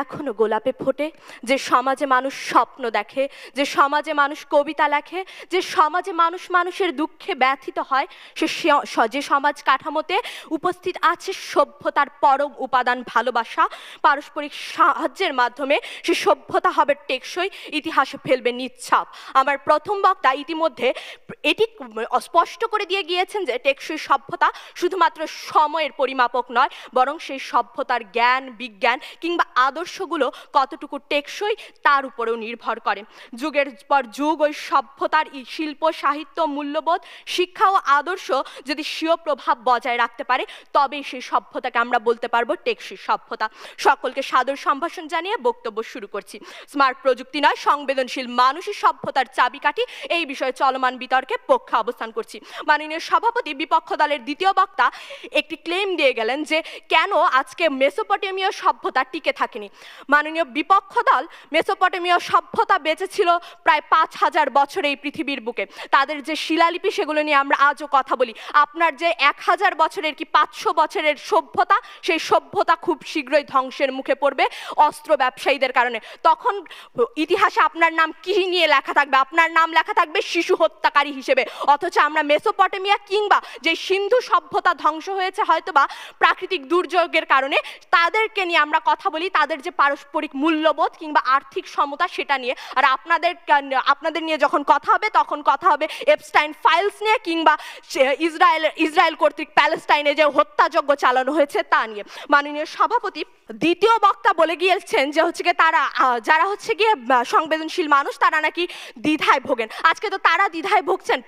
E: এখনো গোলাপে ফোটে। যে সমাজে মানুষ স্বপ্ন দেখে, যে সমাজে মানুষ কবিতা লেখে, যে সমাজে মানুষ মানুষের দুঃখে ব্যথিত হয়, যে সমাজ কাঠামোতে উপস্থিত আছে সভ্যতার পরম উপাদান ভালোবাসা, পারস্পরিক সাহায্যের মাধ্যমে সে সভ্যতা হবে টেকসই, ইতিহাসে ফেলবে নিচ্ছাপ। আমার প্রথম বক্তা ইতিমধ্যে এটি স্পষ্ট করে দিয়ে গিয়েছেন যে টেকসই সভ্যতা শুধুমাত্র সময়ের পরিমাপক নয়, বরং সেই সভ্যতার জ্ঞান বিজ্ঞান কিংবা আদর্শগুলো কতটুকু টেকসই তার উপরেও নির্ভর করে। যুগের পর যুগ ওই সভ্যতার শিল্প সাহিত্য মূল্যবোধ শিক্ষা ও আদর্শ যদি স্বীয় প্রভাব বজায় রাখতে পারে, তবেই সেই সভ্যতাকে আমরা বলতে পারবো টেকসই সভ্যতা। সকলকে সাদর সম্ভাষণ জানিয়ে বক্তব্য শুরু করছি। স্মার্ট প্রযুক্তি নয়, সংবেদনশীল মানুষই সভ্যতার চাবিকাঠি, এই বিষয়ে চলমান বিতর্কে পক্ষে অবস্থান করছি। মাননীয় সভাপতি বিপক্ষ দলের দ্বিতীয় বক্তা একটি ক্লেম দিয়ে গেলেন যে কেন আজকে মেসোপটেমীয় সভ্যতা টিকে থাকেনি। মাননীয় বিপক্ষ দল, মেসোপটেমীয় সভ্যতা বেঁচে ছিল প্রায় 5000 বছর এই পৃথিবীর বুকে। তাদের যে শিলালিপি সেগুলো নিয়ে আমরা আজও কথা বলি। আপনার যে 1000 বছরের কি 500 বছরের সভ্যতা, সেই সভ্যতা খুব শীঘ্রই ধ্বংসের মুখে পড়বে অস্ত্র ব্যবসায়ীদের কারণে। তখন ইতিহাসে আপনার নাম কি নিয়ে লেখা থাকবে? আপনার নাম লেখা থাকবে শিশু হত্যাকারী হিসেবে। অথচ আমরা মেসোপটেমিয়া কিংবা যে সিন্ধু সভ্যতা ধ্বংস হয়েছে হয়তোবা প্রাকৃতিক দুর্যোগের কারণে, তাদেরকে নিয়ে আমরা কথা বলি, তাদের যে পারস্পরিক মূল্যবোধ কিংবা আর্থিক সমতা সেটা নিয়ে। আর আপনাদের নিয়ে যখন কথা হবে, তখন কথা হবে এপস্টাইন ফাইলস নিয়ে কিংবা ইসরায়েল কর্তৃক প্যালেস্টাইনে যে হত্যাযজ্ঞ চালানো হয়েছে তা নিয়ে। মাননীয় সভাপতি দ্বিতীয় বক্তা বলে গিয়েছেন যে হচ্ছে গিয়ে তারা যারা হচ্ছে গিয়ে সংবেদনশীল মানুষ তারা নাকি দ্বিধায় ভোগেন। আজকে তো তারা দ্বিধায় ভুগছেন।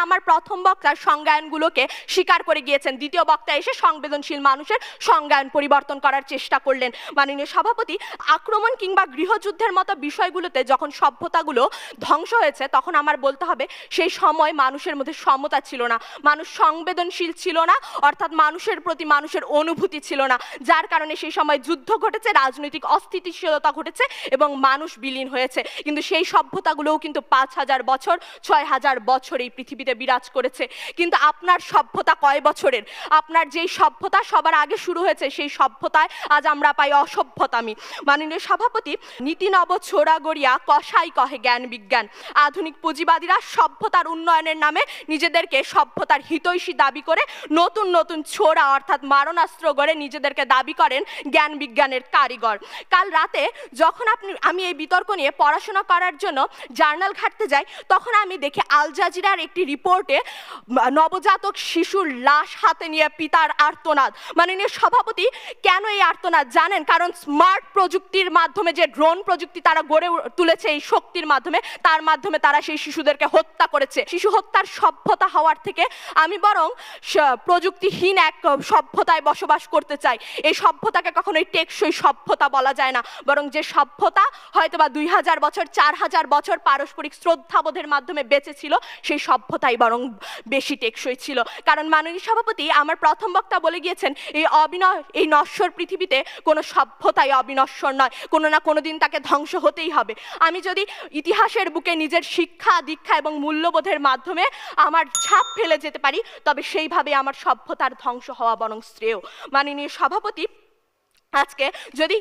E: আমার প্রথম বক্তার সংজ্ঞায়নগুলোকে স্বীকার করে গিয়েছেন, দ্বিতীয় বক্তা এসে সংবেদনশীল মানুষের সংজ্ঞায়ন পরিবর্তন করার চেষ্টা করলেন। মাননীয় সভাপতি, আক্রমণ কিংবা গৃহযুদ্ধের মতো বিষয়গুলোতে যখন সভ্যতাগুলো ধ্বংস হয়েছে, তখন আমার বলতে হবে সেই সময় মানুষের মধ্যে সমতা ছিল না, মানুষ সংবেদনশীল ছিল না, অর্থাৎ মানুষের প্রতি মানুষের অনুভূতি ছিল না, যার কারণে সেই সময় যুদ্ধ ঘটেছে, রাজনৈতিক অস্থিতিশীলতা ঘটেছে এবং মানুষ বিলীন হয়েছে। কিন্তু সেই সভ্যতাগুলোও কিন্তু 5000 বছর 6000 বছর এই পৃথিবীতে বিরাজ করেছে। কিন্তু আপনার সভ্যতা কয় বছরের? আপনার যেই সভ্যতা সবার আগে শুরু হয়েছে, সেই সভ্যতায় আজ আমরা পাই অসভ্যতামি। মাননীয় সভাপতি, নীতি নব ছোড়া গড়িয়া কষাই কহে জ্ঞান বিজ্ঞান। আধুনিক পুঁজিবাদীরা সভ্যতার উন্নয়নের নামে নিজেদেরকে সভ্যতার হিতৈষী দাবি করে নতুন নতুন ছোড়া অর্থাৎ মারণাস্ত্র গড়ে নিজেদেরকে দাবি করেন জ্ঞান বিজ্ঞানের কারিগর। কাল রাতে যখন আমি এই বিতর্ক নিয়ে পড়াশোনা করার জন্য জার্নাল ঘাঁটতে যাই, তখন আমি দেখি আল জাজিরার একটি রিপোর্টে নবজাতক শিশুর লাশ হাতে নিয়ে পিতার আর্তনাদ। মাননীয় সভাপতি, কেন এই আর্তনাদ জানেন? কারণ স্মার্ট প্রযুক্তির মাধ্যমে যে ড্রোন প্রযুক্তি তারা গড়ে তুলেছে, এই শক্তির মাধ্যমে, তার মাধ্যমে তারা সেই শিশুদেরকে হত্যা করেছে। শিশু হত্যার সভ্যতা হওয়ার থেকে আমি বরং প্রযুক্তিহীন এক সভ্যতায় বসবাস করতে চাই। এই সভ্যতাকে কখনোই টেকসই সভ্যতা বলা যায় না, বরং যে সভ্যতা হয়তোবা 2000 বছর 4000 বছর পারস্পরিক শ্রদ্ধাবোধের মাধ্যমে বেঁচে ছিল, সেই সভ্যতাই বরং বেশি টেকসই ছিল। কারণ মাননীয় সভাপতি আমার প্রথম বক্তা বলে গিয়েছেন, এই নশ্বর পৃথিবীতে কোনো সভ্যতাই অবিনশ্বর নয়, কোনো না কোনো দিন তাকে ধ্বংস হতেই হবে। আমি যদি ইতিহাসের বুকে নিজের শিক্ষা দীক্ষা এবং মূল্যবোধের মাধ্যমে আমার ছাপ ফেলে যেতে পারি, তবে সেইভাবে আমার সভ্যতার ধ্বংস হওয়া বরং শ্রেয়। মাননীয় সভাপতি, আজকে যদি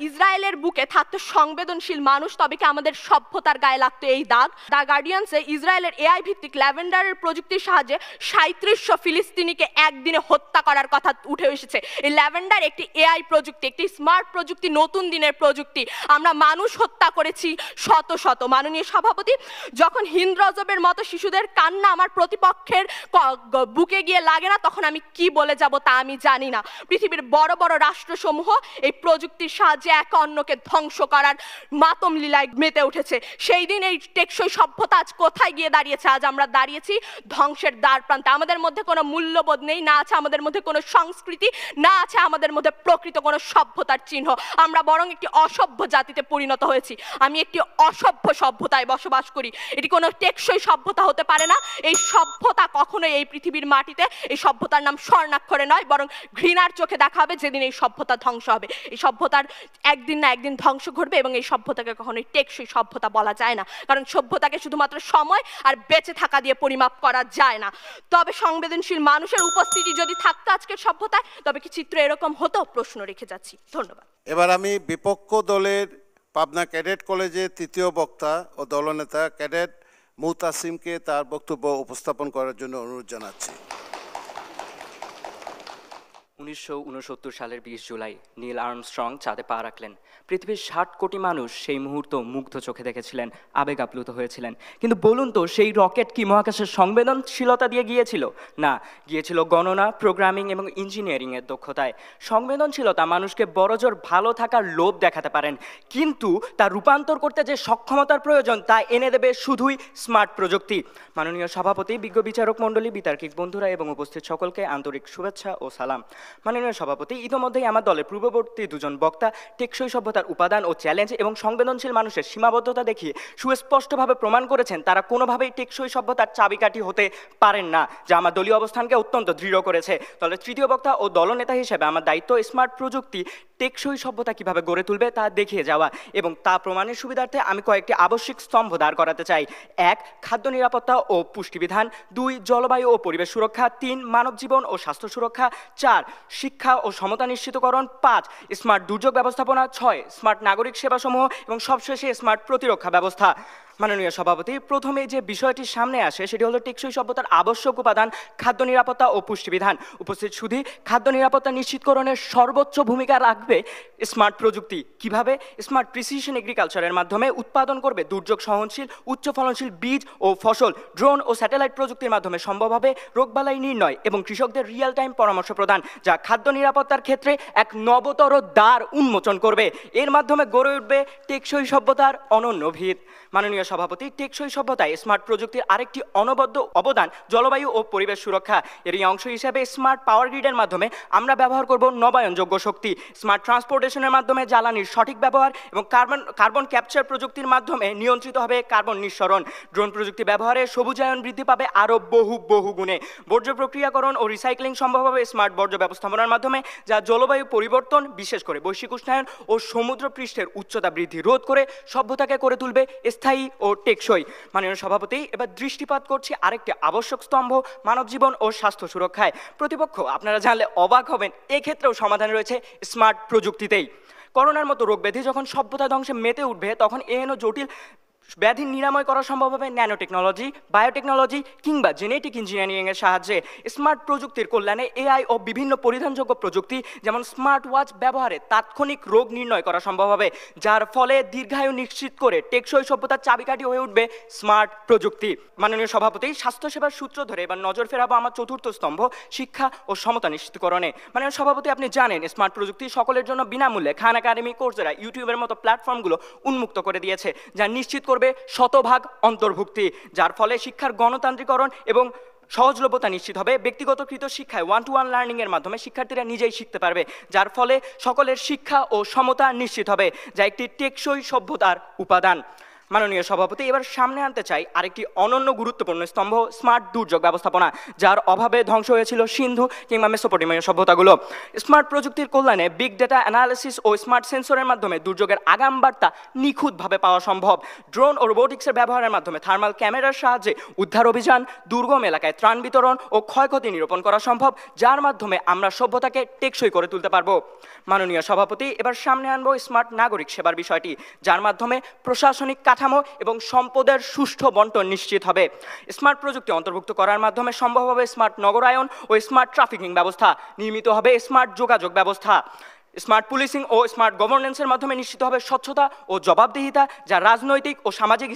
E: ইসরায়েলের বুকে থাকতো সংবেদনশীল মানুষ, তবে কি আমাদের সভ্যতার গায়ে লাগতো এই দাগ? দ্য গার্ডিয়ানসে ইসরায়েলের এআই ভিত্তিক ল্যাভেন্ডারের প্রযুক্তির সাহায্যে 3700 ফিলিস্তিনিকে একদিনে হত্যা করার কথা উঠে এসেছে। এই ল্যাভেন্ডার একটি এআই প্রযুক্তি, একটি স্মার্ট প্রযুক্তি, নতুন দিনের প্রযুক্তি। আমরা মানুষ হত্যা করেছি শত শত। মাননীয় সভাপতি, যখন হিন্দ রজবের মতো শিশুদের কান্না আমার প্রতিপক্ষের বুকে গিয়ে লাগে না, তখন আমি কি বলে যাব তা আমি জানি না। পৃথিবীর বড় বড় রাষ্ট্রসমূহ এই প্রযুক্তির সাহায্যে একে অন্যকে ধ্বংস করার মাতম লীলায় মেতে উঠেছে। সেই দিন এই টেকসই সভ্যতা আজ কোথায় গিয়ে দাঁড়িয়েছে? আজ আমরা দাঁড়িয়েছি ধ্বংসের দ্বার প্রান্তে। আমাদের মধ্যে কোনো মূল্যবোধ নেই, না আছে আমাদের মধ্যে কোনো সংস্কৃতি, না আছে আমাদের মধ্যে প্রকৃত কোনো সভ্যতার চিহ্ন। আমরা বরং একটি অসভ্য জাতিতে পরিণত হয়েছি। আমি একটি অসভ্য সভ্যতায় বসবাস করি। এটি কোনো টেকসই সভ্যতা হতে পারে না। এই সভ্যতা কখনোই এই পৃথিবীর মাটিতে, এই সভ্যতার নাম স্বর্ণাক্ষরে নয়, বরং ঘৃণার চোখে দেখা হবে যেদিন এই সভ্যতা ধ্বংস হবে। এই সভ্যতার একদিন না একদিন ধ্বংস ঘটবে, এবং এই সভ্যতাকে কখনোই টেকসই সভ্যতা বলা যায় না। কারণ সভ্যতাকে শুধুমাত্র সময় আর বেঁচে থাকা দিয়ে পরিমাপ করা যায় না। তবে সংবেদনশীল মানুষের উপস্থিতি যদি থাকতো আজকের সভ্যতায়, তবে কি চিত্র এরকম হতো? প্রশ্ন রেখে যাচ্ছি। ধন্যবাদ।
B: এবার আমি বিপক্ষ দলের পাবনা ক্যাডেট কলেজের তৃতীয় বক্তা ও দলনেতা ক্যাডেট মুতাসিমকে তার বক্তব্য উপস্থাপন করার জন্য অনুরোধ জানাচ্ছি।
D: 1969 সালের 20 জুলাই নীল আর্মস্ট্রং চাঁদে পা রাখলেন। পৃথিবীর 60 কোটি মানুষ সেই মুহূর্ত মুগ্ধ চোখে দেখেছিলেন, আবেগ আপ্লুত হয়েছিলেন। কিন্তু বলুন তো, সেই রকেট কি মহাকাশের সংবেদনশীলতা দিয়ে গিয়েছিল? না, গিয়েছিল গণনা, প্রোগ্রামিং এবং ইঞ্জিনিয়ারিংয়ের দক্ষতায়। সংবেদনশীলতা মানুষকে বড়জোর ভালো থাকার লোভ দেখাতে পারেন, কিন্তু তা রূপান্তর করতে যে সক্ষমতার প্রয়োজন তা এনে দেবে শুধুই স্মার্ট প্রযুক্তি। মাননীয় সভাপতি, বিজ্ঞ বিচারক মণ্ডলী, বিতার্কিক বন্ধুরা এবং উপস্থিত সকলকে আন্তরিক শুভেচ্ছা ও সালাম। মাননীয় সভাপতি, ইতিমধ্যেই আমার দলের পূর্ববর্তী দুজন বক্তা টেকসই সভ্যতার উপাদান ও চ্যালেঞ্জ এবং সংবেদনশীল মানুষের সীমাবদ্ধতা দেখিয়ে সুস্পষ্টভাবে প্রমাণ করেছেন তারা কোনোভাবেই টেকসই সভ্যতার চাবিকাঠি হতে পারেন না, যা আমার দলীয় অবস্থানকে অত্যন্ত দৃঢ় করেছে। দলের তৃতীয় বক্তা ও দলনেতা হিসেবে আমার দায়িত্ব স্মার্ট প্রযুক্তি টেকসই সভ্যতা কিভাবে গড়ে তুলবে তা দেখিয়ে যাওয়া, এবং তা প্রমাণের সুবিধার্থে আমি কয়েকটি আবশ্যিক স্তম্ভ দাঁড় করাতে চাই। 1. খাদ্য নিরাপত্তা ও পুষ্টিবিধান। 2. জলবায়ু ও পরিবেশ সুরক্ষা। 3. মানব জীবন ও স্বাস্থ্য সুরক্ষা। 4. শিক্ষা ও সমতা নিশ্চিতকরণ। 5. স্মার্ট দুর্যোগ ব্যবস্থাপনা। 6. স্মার্ট নাগরিক সেবাসমূহ, এবং সবশেষে স্মার্ট প্রতিরক্ষা ব্যবস্থা। মাননীয় সভাপতি, প্রথমে যে বিষয়টি সামনে আসে সেটি হলো টেকসই সভ্যতার আবশ্যক উপাদান খাদ্য নিরাপত্তা ও পুষ্টিবিধান। উপস্থিত শুধু খাদ্য নিরাপত্তা নিশ্চিতকরণের সর্বোচ্চ ভূমিকা রাখবে স্মার্ট প্রযুক্তি। কিভাবে? স্মার্ট প্রিসিশন এগ্রিকালচারের মাধ্যমে উৎপাদন করবে দুর্যোগ সহনশীল উচ্চ ফলনশীল বীজ ও ফসল। ড্রোন ও স্যাটেলাইট প্রযুক্তির মাধ্যমে সম্ভব হবে রোগবালাই নির্ণয় এবং কৃষকদের রিয়েল টাইম পরামর্শ প্রদান, যা খাদ্য নিরাপত্তার ক্ষেত্রে এক নবতর দ্বার উন্মোচন করবে। এর মাধ্যমে গড়ে উঠবে টেকসই সভ্যতার অনন্য ভিত। মাননীয় সভাপতি, টেকসই সভ্যতায় স্মার্ট প্রযুক্তির আরেকটি অনবদ্য অবদান জলবায়ু ও পরিবেশ সুরক্ষা। এরই অংশ হিসেবে স্মার্ট পাওয়ার গ্রিডের মাধ্যমে আমরা ব্যবহার করব নবায়নযোগ্য শক্তি। স্মার্ট ট্রান্সপোর্টেশনের মাধ্যমে জ্বালানির সঠিক ব্যবহার এবং কার্বন ক্যাপচার প্রযুক্তির মাধ্যমে নিয়ন্ত্রিত হবে কার্বন নিঃসরণ। ড্রোন প্রযুক্তি ব্যবহারে সবুজায়ন বৃদ্ধি পাবে আরও বহু গুণে। বর্জ্য প্রক্রিয়াকরণ ও রিসাইক্লিং সম্ভব হবে স্মার্ট বর্জ্য ব্যবস্থাপনার মাধ্যমে, যা জলবায়ু পরিবর্তন, বিশেষ করে বৈশ্বিক উষ্ণায়ন ও সমুদ্র পৃষ্ঠের উচ্চতা বৃদ্ধি রোধ করে সভ্যতাকে করে তুলবে স্থায়ী ও টেকসই। মাননীয় সভাপতি, এবার দৃষ্টিপাত করছি আরেকটি আবশ্যক স্তম্ভ মানব জীবন ও স্বাস্থ্য সুরক্ষায়। প্রতিপক্ষ আপনারা জানলে অবাক হবেন, এক্ষেত্রেও সমাধান রয়েছে স্মার্ট প্রযুক্তিতেই। করোনার মতো রোগ ব্যাধি যখন সভ্যতা ধ্বংসে মেতে উঠবে, তখন এহেন জটিল ব্যাধি নিরাময় করা সম্ভব হবে ন্যানো টেকনোলজি, বায়োটেকনোলজি কিংবা জেনেটিক ইঞ্জিনিয়ারিংয়ের সাহায্যে। স্মার্ট প্রযুক্তির কল্যাণে এআই ও বিভিন্ন পরিধানযোগ্য প্রযুক্তি যেমন স্মার্ট ওয়াচ ব্যবহারে তাৎক্ষণিক রোগ নির্ণয় করা সম্ভব হবে, যার ফলে দীর্ঘায়ু নিশ্চিত করে টেকসই সভ্যতার চাবিকাঠি হয়ে উঠবে স্মার্ট প্রযুক্তি। মাননীয় সভাপতি, স্বাস্থ্যসেবার সূত্র ধরে এবার নজর ফেরাবো আমার চতুর্থ স্তম্ভ শিক্ষা ও সমতা নিশ্চিতকরণে। মাননীয় সভাপতি, আপনি জানেন স্মার্ট প্রযুক্তি সকলের জন্য বিনামূল্যে খান একাডেমি, কোর্সেরা, ইউটিউবের মতো প্ল্যাটফর্মগুলো উন্মুক্ত করে দিয়েছে, যা নিশ্চিত করবে শতভাগ অন্তর্ভুক্তি, যার ফলে শিক্ষার গণতান্ত্রিকরণ এবং সহজলভ্যতা নিশ্চিত হবে। ব্যক্তিগতকৃত শিক্ষায় 1-to-1 লার্নিংয়ের মাধ্যমে শিক্ষার্থীরা নিজেই শিখতে পারবে, যার ফলে সকলের শিক্ষা ও সমতা নিশ্চিত হবে, যা একটি টেকসই সভ্যতার উপাদান। মাননীয় সভাপতি, এবার সামনে আনতে চাই আরেকটি অনন্য গুরুত্বপূর্ণ স্তম্ভ, স্মার্ট দুর্যোগ ব্যবস্থাপনা, যার অভাবে ধ্বংস হয়েছিল সিন্ধু কিংবা মেসোপটেমিয়া সভ্যতাগুলো। স্মার্ট প্রযুক্তির কল্যাণে বিগ ডেটা অ্যানালিসিস ও স্মার্ট সেন্সরের মাধ্যমে দুর্যোগের আগাম বার্তা নিখুঁতভাবে পাওয়া সম্ভব। ড্রোন ও রোবোটিক্সের ব্যবহারের মাধ্যমে থার্মাল ক্যামেরার সাহায্যে উদ্ধার অভিযান, দুর্গম এলাকায় ত্রাণ বিতরণ ও ক্ষয়ক্ষতি নিরূপণ করা সম্ভব, যার মাধ্যমে আমরা সভ্যতাকে টেকসই করে তুলতে পারবো। মাননীয় সভাপতি, এবার সামনে আনবো স্মার্ট নাগরিক সেবার বিষয়টি, যার মাধ্যমে প্রশাসনিক কাঠামো এবং সম্পদের সুষ্ঠু বন্টন নিশ্চিত হবে। স্মার্ট প্রযুক্তি অন্তর্ভুক্ত করার মাধ্যমে সম্ভব হবে স্মার্ট নগরায়ন ও স্মার্ট ট্রাফিকিং ব্যবস্থা, নির্মিত হবে স্মার্ট যোগাযোগ ব্যবস্থা। স্মার্ট পুলিশিং ও স্মার্ট গভর্নেন্সের মাধ্যমে নিশ্চিত হবে স্বচ্ছতা ও জবাবদিহিতা, যা রাজনৈতিক ও সামাজিক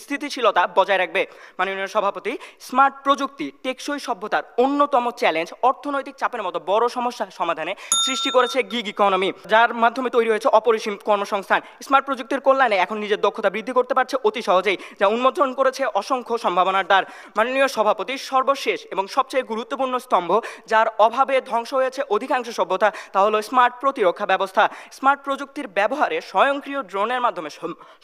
D: স্থিতিশীলতা বজায় রাখবে। মাননীয় সভাপতি, স্মার্ট প্রযুক্তি টেকসই সভ্যতার অন্যতম চ্যালেঞ্জ অর্থনৈতিক চাপের মতো বড় সমস্যা সমাধানে সৃষ্টি করেছে গিগ ইকোনমি, যার মাধ্যমে তৈরি হয়েছে অপরিসীম কর্মসংস্থান। স্মার্ট প্রযুক্তির কল্যাণে এখন নিজের দক্ষতা বৃদ্ধি করতে পারছে অতি সহজেই, যা উন্মোচন করেছে অসংখ্য সম্ভাবনার দ্বার। মাননীয় সভাপতি, সর্বশেষ এবং সবচেয়ে গুরুত্বপূর্ণ স্তম্ভ, যার অভাবে ধ্বংস হয়েছে অধিকাংশ সভ্যতা, তা হলো স্মার্ট প্রতিরক্ষা ব্যবস্থা। স্মার্ট প্রযুক্তির ব্যবহারে স্বয়ংক্রিয় ড্রোনের মাধ্যমে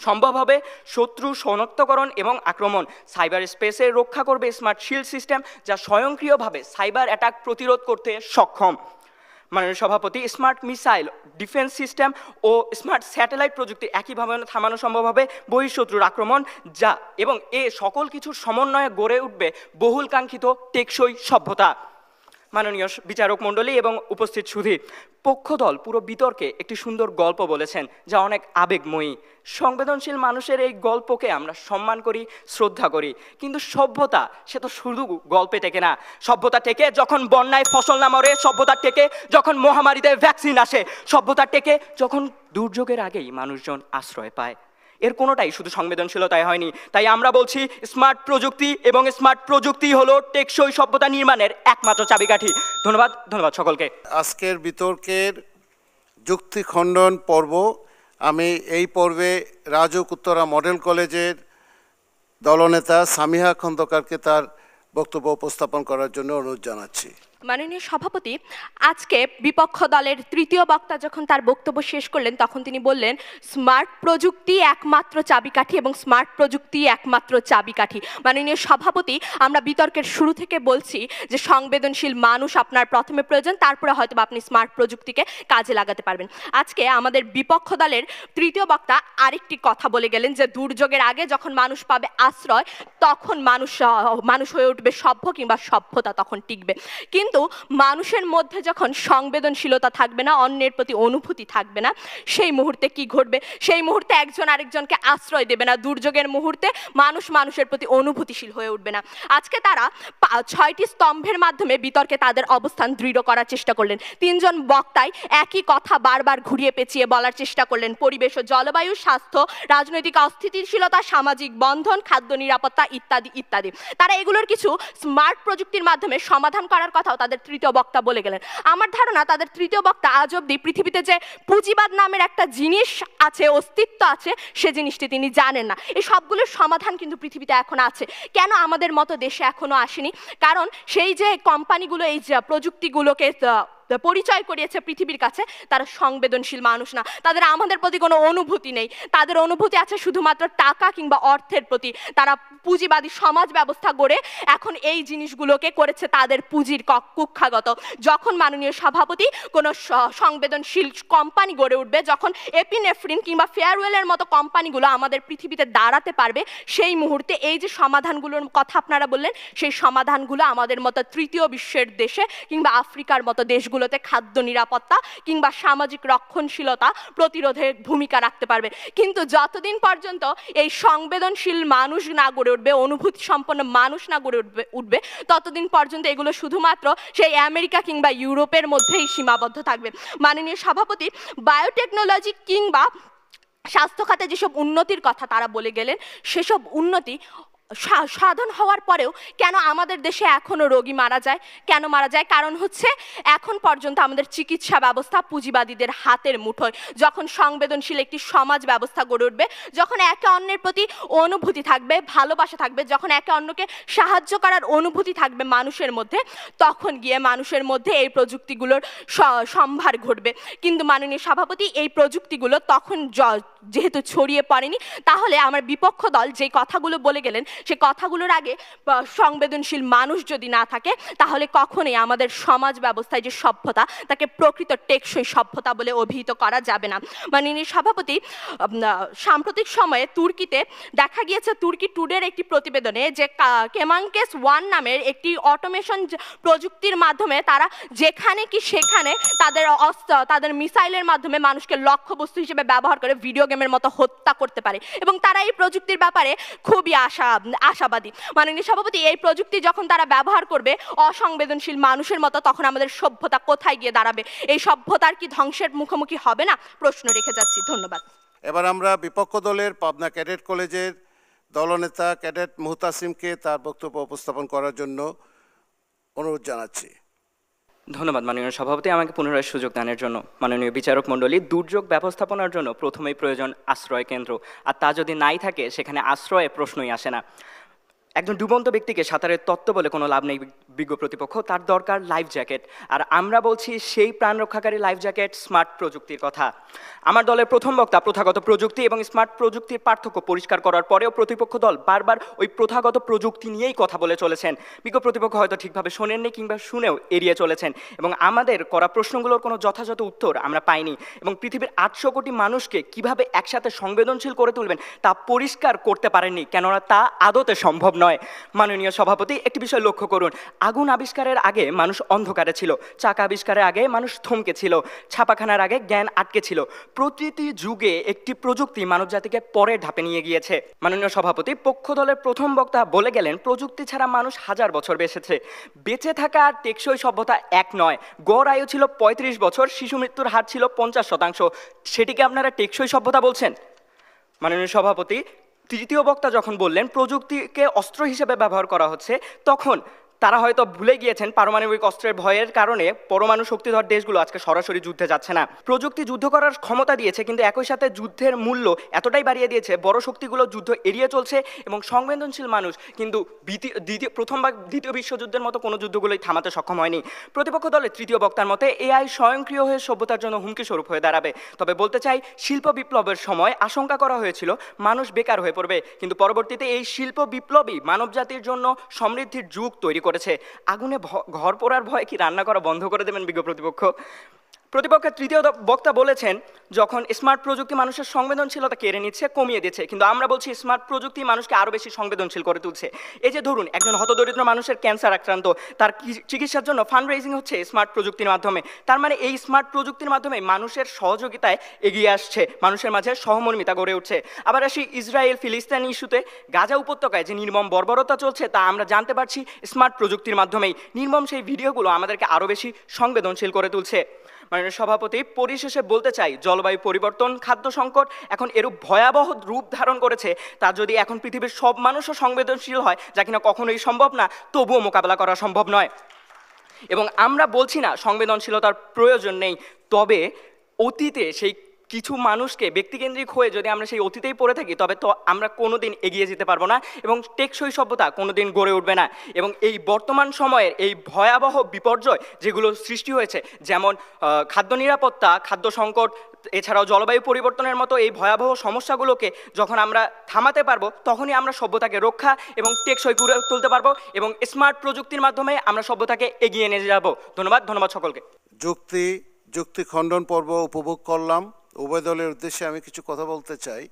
D: সম্ভব হবে শত্রু শনাক্তকরণ এবং আক্রমণ। সাইবার স্পেসে রক্ষা করবে স্মার্ট শিল্ড সিস্টেম, যা স্বয়ংক্রিয়ভাবে সাইবার অ্যাটাক প্রতিরোধ করতে সক্ষম। মাননীয় সভাপতি, স্মার্ট মিসাইল ডিফেন্স সিস্টেম ও স্মার্ট স্যাটেলাইট প্রযুক্তি একইভাবে থামানো সম্ভব হবে বহিঃশত্রুর আক্রমণ, যা এবং এ সকল কিছুর সমন্বয়ে গড়ে উঠবে বহুল কাঙ্ক্ষিত টেকসই সভ্যতা। মাননীয় বিচারক মণ্ডলী এবং উপস্থিত সুধী, পক্ষদল পুরো বিতর্কে একটি সুন্দর গল্প বলেছেন, যা অনেক আবেগময়ী। সংবেদনশীল মানুষের এই গল্পকে আমরা সম্মান করি, শ্রদ্ধা করি, কিন্তু সভ্যতা সে তো শুধু গল্পে টেকে না। সভ্যতা টেকে যখন বন্যায় ফসল না মরে, সভ্যতা টেকে যখন মহামারীতে ভ্যাকসিন আসে, সভ্যতা টেকে যখন দুর্যোগের আগেই মানুষজন আশ্রয় পায়। এর কোনোটাই শুধু সংবেদনশীলতায় হয়নি। তাই আমরা বলছি, স্মার্ট প্রযুক্তি এবং স্মার্ট প্রযুক্তি হলো টেকসই সভ্যতা নির্মাণের একমাত্র চাবিকাঠি। ধন্যবাদ সকলকে।
B: আজকের বিতর্কের যুক্তি খণ্ডন পর্ব, আমি এই পর্বে রাজউক উত্তরা মডেল কলেজের দলনেতা সামিহা খন্দকারকে তার বক্তব্য উপস্থাপন করার জন্য অনুরোধ জানাচ্ছি।
E: মাননীয় সভাপতি, আজকে বিপক্ষ দলের তৃতীয় বক্তা যখন তার বক্তব্য শেষ করলেন, তখন তিনি বললেন স্মার্ট প্রযুক্তি একমাত্র চাবিকাঠি এবং স্মার্ট প্রযুক্তি একমাত্র চাবিকাঠি। মাননীয় সভাপতি, আমরা বিতর্কের শুরু থেকে বলছি যে সংবেদনশীল মানুষ আপনার প্রথমে প্রয়োজন, তারপরে হয়তো আপনি স্মার্ট প্রযুক্তিকে কাজে লাগাতে পারবেন। আজকে আমাদের বিপক্ষ দলের তৃতীয় বক্তা আরেকটি কথা বলে গেলেন যে দুর্যোগের আগে যখন মানুষ পাবে আশ্রয়, তখন মানুষ হয়ে উঠবে সভ্য কিংবা সভ্যতা তখন টিকবে। কিন্তু মানুষের মধ্যে যখন সংবেদনশীলতা থাকবে না, অন্যের প্রতি অনুভূতি থাকবে না, সেই মুহূর্তে কি ঘটবে? সেই মুহূর্তে একজন আরেকজনকে আশ্রয় দেবে না। দুর্যোগের মুহূর্তে মানুষ মানুষের প্রতি অনুভূতিশীল হয়ে উঠবে না। আজকে তারা 6টি স্তম্ভের মাধ্যমে বিতর্কে তাদের অবস্থান দৃঢ় করার চেষ্টা করলেন। 3 জন বক্তাই একই কথা বারবার ঘুরিয়ে পেঁচিয়ে বলার চেষ্টা করলেন। পরিবেশ ও জলবায়ু, স্বাস্থ্য, রাজনৈতিক অস্থিতিশীলতা, সামাজিক বন্ধন, খাদ্য নিরাপত্তা ইত্যাদি ইত্যাদি। তারা এগুলোর কিছু স্মার্ট প্রযুক্তির মাধ্যমে সমাধান করার কথাও তাদের তৃতীয় বক্তা বলে গেলেন। আমার ধারণা তাদের তৃতীয় বক্তা আজ অব্দি পৃথিবীতে যে পুঁজিবাদ নামের একটা জিনিস আছে, অস্তিত্ব আছে, সে জিনিসটি তিনি জানেন না। এই সবগুলোর সমাধান কিন্তু পৃথিবীতে এখন আছে। কেন আমাদের মতো দেশে এখনো আসেনি? কারণ সেই যে কোম্পানিগুলো এই যে প্রযুক্তিগুলোকে পরিচয় করিয়েছে পৃথিবীর কাছে, তারা সংবেদনশীল মানুষ না। তাদের আমাদের প্রতি কোনো অনুভূতি নেই। তাদের অনুভূতি আছে শুধুমাত্র টাকা কিংবা অর্থের প্রতি। তারা পুঁজিবাদী সমাজ ব্যবস্থা গড়ে এখন এই জিনিসগুলোকে করেছে তাদের পুঁজির কুক্ষাগত। যখন মাননীয় সভাপতি কোনো সংবেদনশীল কোম্পানি গড়ে উঠবে, যখন এপিনেফ্রিন কিংবা ফেয়ারওয়েলের মতো কোম্পানিগুলো আমাদের পৃথিবীতে দাঁড়াতে পারবে, সেই মুহূর্তে এই যে সমাধানগুলোর কথা আপনারা বললেন, সেই সমাধানগুলো আমাদের মতো তৃতীয় বিশ্বের দেশে কিংবা আফ্রিকার মতো দেশগুলোতে খাদ্য নিরাপত্তা কিংবা সামাজিক রক্ষণশীলতা প্রতিরোধের ভূমিকা রাখতে পারবে। কিন্তু যতদিন পর্যন্ত এই সংবেদনশীল মানুষ না গড়ে উঠবে, অনুভূতি সম্পন্ন মানুষ না গড়ে উঠবে, ততদিন পর্যন্ত এগুলো শুধুমাত্র সেই আমেরিকা কিংবা ইউরোপের মধ্যেই সীমাবদ্ধ থাকবে। মাননীয় সভাপতি, বায়োটেকনোলজি কিংবা স্বাস্থ্য খাতে যেসব উন্নতির কথা তারা বলে গেলেন, সেসব উন্নতি সাধন হওয়ার পরেও কেন আমাদের দেশে এখনো রোগী মারা যায়? কেন মারা যায়? কারণ হচ্ছে এখন পর্যন্ত আমাদের চিকিৎসা ব্যবস্থা পুঁজিবাদীদের হাতের মুঠোয়। যখন সংবেদনশীল একটি সমাজ ব্যবস্থা গড়ে উঠবে, যখন একে অন্যের প্রতি অনুভূতি থাকবে, ভালোবাসা থাকবে, যখন একে অন্যকে সাহায্য করার অনুভূতি থাকবে মানুষের মধ্যে, তখন গিয়ে মানুষের মধ্যে এই প্রযুক্তিগুলোর সম্ভার ঘটবে। কিন্তু মাননীয় সভাপতি, এই প্রযুক্তিগুলো তখন যেহেতু ছড়িয়ে পড়েনি, তাহলে আমার বিপক্ষ দল যে কথাগুলো বলে গেলেন, সে কথাগুলোর আগে সংবেদনশীল মানুষ যদি না থাকে, তাহলে কখনোই আমাদের সমাজ ব্যবস্থায় যে সভ্যতা, তাকে প্রকৃত টেকসই সভ্যতা বলে অভিহিত করা যাবে না। মাননীয় সভাপতি, সাম্প্রতিক সময়ে তুর্কিতে দেখা গিয়েছে, তুর্কি টুডের একটি প্রতিবেদনে, যে কেমাঙ্কেস 1 নামের একটি অটোমেশন প্রযুক্তির মাধ্যমে তারা যেখানে কি সেখানে তাদের মিসাইলের মাধ্যমে মানুষকে লক্ষ্যবস্তু হিসেবে ব্যবহার করে ভিডিও গেমের মতো হত্যা করতে পারে, এবং তারা এই প্রযুক্তির ব্যাপারে খুবই আশাবাদী। মাননীয় সভাপতি, এই প্রযুক্তি যখন তারা ব্যবহার করবে অসংবেদনশীল মানুষের মতো, তখন আমাদের সভ্যতা কোথায় গিয়ে দাঁড়াবে? এই সভ্যতার কি ধ্বংসের মুখোমুখি হবে না? প্রশ্ন রেখে যাচ্ছি। ধন্যবাদ।
B: এবার আমরা বিপক্ষ দলের পাবনা ক্যাডেট কলেজের দলনেতা ক্যাডেট মুহতাসিমকে তার বক্তব্য উপস্থাপন করার জন্য অনুরোধ জানাচ্ছি।
D: ধন্যবাদ মাননীয় সভাপতি, আমাকে পুনরায় সুযোগ দানের জন্য। মাননীয় বিচারক মণ্ডলী, দুর্যোগ ব্যবস্থাপনার জন্য প্রথমেই প্রয়োজন আশ্রয় কেন্দ্র, আর তা যদি নাই থাকে সেখানে আশ্রয়ে প্রশ্নই আসে না। একজন ডুবন্ত ব্যক্তিকে সাঁতারের তত্ত্ব বলে কোনো লাভ নেই বিজ্ঞ প্রতিপক্ষ, তার দরকার লাইফ জ্যাকেট। আর আমরা বলছি সেই প্রাণ রক্ষাকারী লাইফ জ্যাকেট স্মার্ট প্রযুক্তির কথা। আমার দলের প্রথম বক্তা প্রথাগত প্রযুক্তি এবং স্মার্ট প্রযুক্তির পার্থক্য পরিষ্কার করার পরেও প্রতিপক্ষ দল বারবার ওই প্রথাগত প্রযুক্তি নিয়েই কথা বলে চলেছেন। বিজ্ঞ প্রতিপক্ষ হয়তো ঠিকভাবে শোনেননি কিংবা শুনেও এড়িয়ে চলেছেন, এবং আমাদের করা প্রশ্নগুলোর কোনো যথাযথ উত্তর আমরা পাইনি। এবং পৃথিবীর 800 কোটি মানুষকে কিভাবে একসাথে সংবেদনশীল করে তুলবেন তা পরিষ্কার করতে পারেননি, কেননা তা আদতে সম্ভব নয়। মাননীয় সভাপতি, একটি বিষয় লক্ষ্য করুন, আগুন আবিষ্কারের আগে মানুষ অন্ধকারে ছিল, চাকা আবিষ্কারের আগে মানুষ থমকে ছিল, ছাপাখানার আগে জ্ঞান আটকে ছিল। প্রতিটি যুগে একটি প্রযুক্তি মানবজাতিকে পরের ধাপে নিয়ে গিয়েছে। মাননীয় সভাপতি, পক্ষ দলের প্রথম বক্তা বলে গেলেন প্রযুক্তি ছাড়া মানুষ 1000 বছর বেঁচে থাকা আর টেকসই সভ্যতা এক নয়। গড় আয়ু ছিল 35 বছর, শিশু মৃত্যুর হার ছিল 50%। সেটিকে আপনারা টেকসই সভ্যতা বলছেন? মাননীয় সভাপতি, তৃতীয় বক্তা যখন বললেন প্রযুক্তিকে অস্ত্র হিসেবে ব্যবহার করা হচ্ছে, তখন তারা হয়তো ভুলে গিয়েছেন পারমাণবিক অস্ত্রের ভয়ের কারণে পরমাণু শক্তিধর দেশগুলো আজকে সরাসরি যুদ্ধে যাচ্ছে না। প্রযুক্তি যুদ্ধ করার ক্ষমতা দিয়েছে, কিন্তু একই সাথে যুদ্ধের মূল্য এতটাই বাড়িয়ে দিয়েছে, বড় শক্তিগুলো যুদ্ধ এড়িয়ে চলছে, এবং সংবেদনশীল মানুষ কিন্তু প্রথম বা দ্বিতীয় বিশ্বযুদ্ধের মতো কোনো যুদ্ধগুলোই থামাতে সক্ষম হয়নি। প্রতিপক্ষ দলের তৃতীয় বক্তার মতে এআই স্বয়ংক্রিয় হয়ে সভ্যতার জন্য হুমকি স্বরূপ হয়ে দাঁড়াবে। তবে বলতে চাই, শিল্প বিপ্লবের সময় আশঙ্কা করা হয়েছিল মানুষ বেকার হয়ে পড়বে, কিন্তু পরবর্তীতে এই শিল্প বিপ্লবই মানবজাতির জন্য সমৃদ্ধির যুগ তৈরি করেছে। আগুনে ঘর পোড়ার ভয়ে কি রান্না করা বন্ধ করে দেবেন বিজ্ঞ প্রতিপক্ষ? প্রতিপক্ষের তৃতীয় বক্তা বলেছেন যখন স্মার্ট প্রযুক্তি মানুষের সংবেদনশীলতা কেড়ে নিচ্ছে, কমিয়ে দিচ্ছে, কিন্তু আমরা বলছি স্মার্ট প্রযুক্তি মানুষকে আরও বেশি সংবেদনশীল করে তুলছে। এই যে ধরুন, একজন হতদরিদ্র মানুষের ক্যান্সার আক্রান্ত, তার চিকিৎসার জন্য ফান্ড রেজিং হচ্ছে স্মার্ট প্রযুক্তির মাধ্যমে। তার মানে এই স্মার্ট প্রযুক্তির মাধ্যমে মানুষের সহযোগিতায় এগিয়ে আসছে, মানুষের মাঝে সহমর্মিতা গড়ে উঠছে। আবার আসি ইসরায়েল ফিলিস্তিন ইস্যুতে, গাজা উপত্যকায় যে নির্মম বর্বরতা চলছে তা আমরা জানতে পারছি স্মার্ট প্রযুক্তির মাধ্যমেই। নির্মম সেই ভিডিওগুলো আমাদেরকে আরও বেশি সংবেদনশীল করে তুলছে। মাননীয় সভাপতি, পরিশেষে বলতে চাই, জলবায়ু পরিবর্তন, খাদ্য সংকট এখন এরূপ ভয়াবহ রূপ ধারণ করেছে, তা যদি এখন পৃথিবীর সব মানুষও সংবেদনশীল হয়, যা কিনা কখনোই সম্ভব না, তবুও মোকাবেলা করা সম্ভব নয়। এবং আমরা বলছি না সংবেদনশীলতার প্রয়োজন নেই, তবে অতীতে সেই কিছু মানুষকে ব্যক্তিকেন্দ্রিক হয়ে যদি আমরা সেই অতীতেই পড়ে থাকি, তবে তো আমরা কোনোদিন এগিয়ে যেতে পারবো না, এবং টেকসই সভ্যতা কোনোদিন গড়ে উঠবে না। এবং এই বর্তমান সময়ের এই ভয়াবহ বিপর্যয় যেগুলো সৃষ্টি হয়েছে, যেমন খাদ্য নিরাপত্তা, খাদ্য সংকট, এছাড়াও জলবায়ু পরিবর্তনের মতো এই ভয়াবহ সমস্যাগুলোকে যখন আমরা থামাতে পারবো, তখনই আমরা সভ্যতাকে রক্ষা এবং টেকসই করে তুলতে পারবো, এবং স্মার্ট প্রযুক্তির মাধ্যমে আমরা সভ্যতাকে এগিয়ে নিয়ে যাব। ধন্যবাদ সকলকে।
B: যুক্তি খণ্ডন পর্ব উপভোগ করলাম। উভয় দলের উদ্দেশ্যে আমি কিছু কথা বলতে চাই।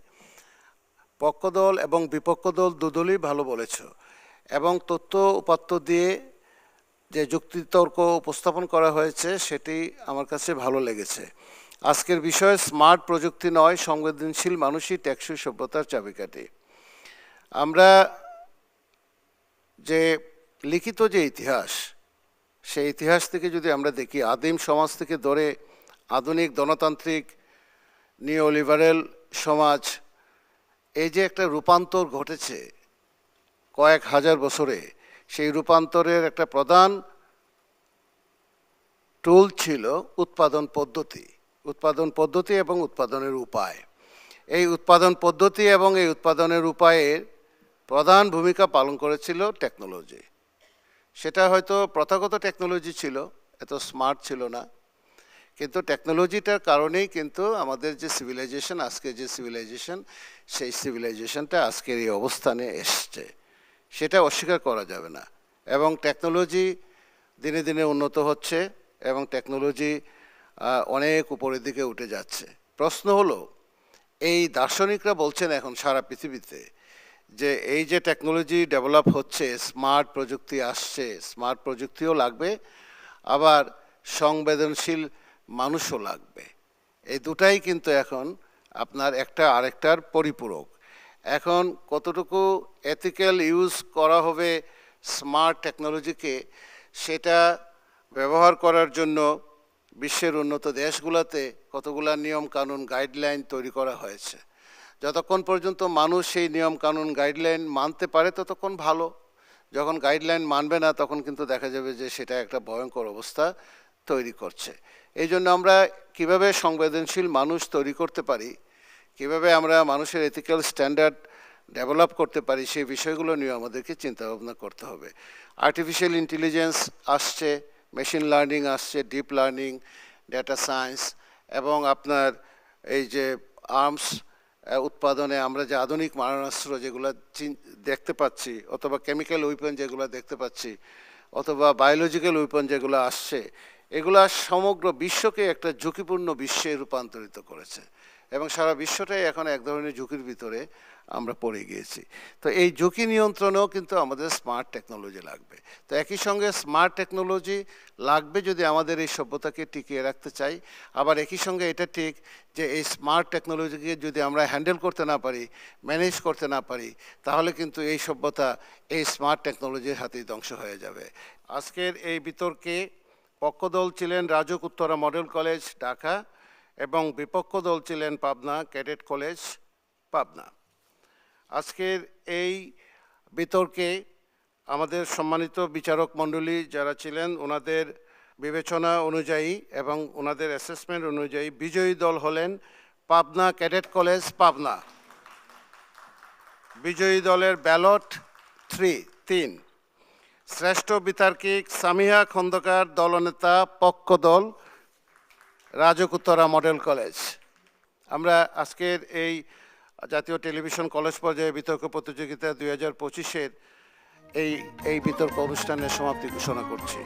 B: পক্ষ দল এবং বিপক্ষ দল দুদলই ভালো বলেছ, এবং তথ্য উপাত্ত দিয়ে যে যুক্তিতর্ক উপস্থাপন করা হয়েছে সেটি আমার কাছে ভালো লেগেছে। আজকের বিষয় স্মার্ট প্রযুক্তি নয়, সংবেদনশীল মানুষই টেকসই সভ্যতার চাবিকাঠি। আমরা যে লিখিত যে ইতিহাস, সেই ইতিহাস থেকে যদি আমরা দেখি, আদিম সমাজ থেকে ধরে আধুনিক গণতান্ত্রিক নিও লিবারেল সমাজ, এই যে একটা রূপান্তর ঘটেছে, কয়েক হাজার বছরে সেই রূপান্তরের একটা প্রধান টুল ছিল উৎপাদন পদ্ধতি এবং উৎপাদনের উপায়। এই উৎপাদন পদ্ধতি এবং এই উৎপাদনের উপায়ের প্রধান ভূমিকা পালন করেছিল টেকনোলজি। সেটা হয়তো প্রথাগত টেকনোলজি ছিল, এত স্মার্ট ছিল না, কিন্তু টেকনোলজিটার কারণেই কিন্তু আমাদের যে সিভিলাইজেশন, আজকে যে সিভিলাইজেশন, সেই সিভিলাইজেশনটা আজকের এই অবস্থানে এসছে, সেটা অস্বীকার করা যাবে না। এবং টেকনোলজি দিনে দিনে উন্নত হচ্ছে এবং টেকনোলজি অনেক উপরের দিকে উঠে যাচ্ছে। প্রশ্ন হলো, এই দার্শনিকরা বলছেন এখন সারা পৃথিবীতে যে এই যে টেকনোলজি ডেভেলপ হচ্ছে, স্মার্ট প্রযুক্তি আসছে, স্মার্ট প্রযুক্তিও লাগবে, আবার সংবেদনশীল মানুষও লাগবে। এই দুটাই কিন্তু এখন আপনার একটা আরেকটার পরিপূরক। এখন কতটুকু এথিক্যাল ইউজ করা হবে স্মার্ট টেকনোলজিকে, সেটা ব্যবহার করার জন্য বিশ্বের উন্নত দেশগুলোতে কতগুলা নিয়ম কানুন গাইডলাইন তৈরি করা হয়েছে। যতক্ষণ পর্যন্ত মানুষ সেই নিয়ম কানুন গাইডলাইন মানতে পারে ততক্ষণ ভালো। যখন গাইডলাইন মানবে না তখন কিন্তু দেখা যাবে যে সেটা একটা ভয়ঙ্কর অবস্থা তৈরি করছে। এই জন্য আমরা কীভাবে সংবেদনশীল মানুষ তৈরি করতে পারি, কীভাবে আমরা মানুষের এথিক্যাল স্ট্যান্ডার্ড ডেভেলপ করতে পারি, সেই বিষয়গুলো নিয়ে আমাদেরকে চিন্তাভাবনা করতে হবে। আর্টিফিশিয়াল ইন্টেলিজেন্স আসছে, মেশিন লার্নিং আসছে, ডিপ লার্নিং, ডেটা সায়েন্স, এবং আপনার এই যে আর্মস উৎপাদনে আমরা যে আধুনিক মারণাস্ত্র যেগুলো দেখতে পাচ্ছি, অথবা কেমিক্যাল উইপন যেগুলো দেখতে পাচ্ছি, অথবা বায়োলজিক্যাল উইপন যেগুলো আসছে, এগুলা সমগ্র বিশ্বকে একটা ঝুঁকিপূর্ণ বিশ্বে রূপান্তরিত করেছে এবং সারা বিশ্বটাই এখন এক ধরনের ঝুঁকির ভিতরে আমরা পড়ে গিয়েছি। তো এই ঝুঁকি নিয়ন্ত্রণেও কিন্তু আমাদের স্মার্ট টেকনোলজি লাগবে। তো একই সঙ্গে স্মার্ট টেকনোলজি লাগবে যদি আমাদের এই সভ্যতাকে টিকিয়ে রাখতে চাই। আবার একই সঙ্গে এটা ঠিক যে এই স্মার্ট টেকনোলজিকে যদি আমরা হ্যান্ডেল করতে না পারি, ম্যানেজ করতে না পারি, তাহলে কিন্তু এই সভ্যতা এই স্মার্ট টেকনোলজির হাতেই ধ্বংস হয়ে যাবে। আজকের এই বিতর্কে পক্ষ দল ছিলেন রাজুক উত্তরা মডেল কলেজ ঢাকা এবং বিপক্ষ দল ছিলেন পাবনা ক্যাডেট কলেজ পাবনা। আজকের এই বিতর্কে আমাদের সম্মানিত বিচারক মণ্ডলী যারা ছিলেন, ওনাদের বিবেচনা অনুযায়ী এবং ওনাদের অ্যাসেসমেন্ট অনুযায়ী বিজয়ী দল হলেন পাবনা ক্যাডেট কলেজ পাবনা। বিজয়ী দলের ব্যালট 3 শ্রেষ্ঠ বিতার্কিক সামিহা খন্দকার দলনেতা পক্ষ দল রাজুক উত্তরা মডেল কলেজ। আমরা আজকের এই জাতীয় টেলিভিশন কলেজ পর্যায়ে বিতর্ক প্রতিযোগিতা 2025-এর এই বিতর্ক অনুষ্ঠানের সমাপ্তি ঘোষণা করছি।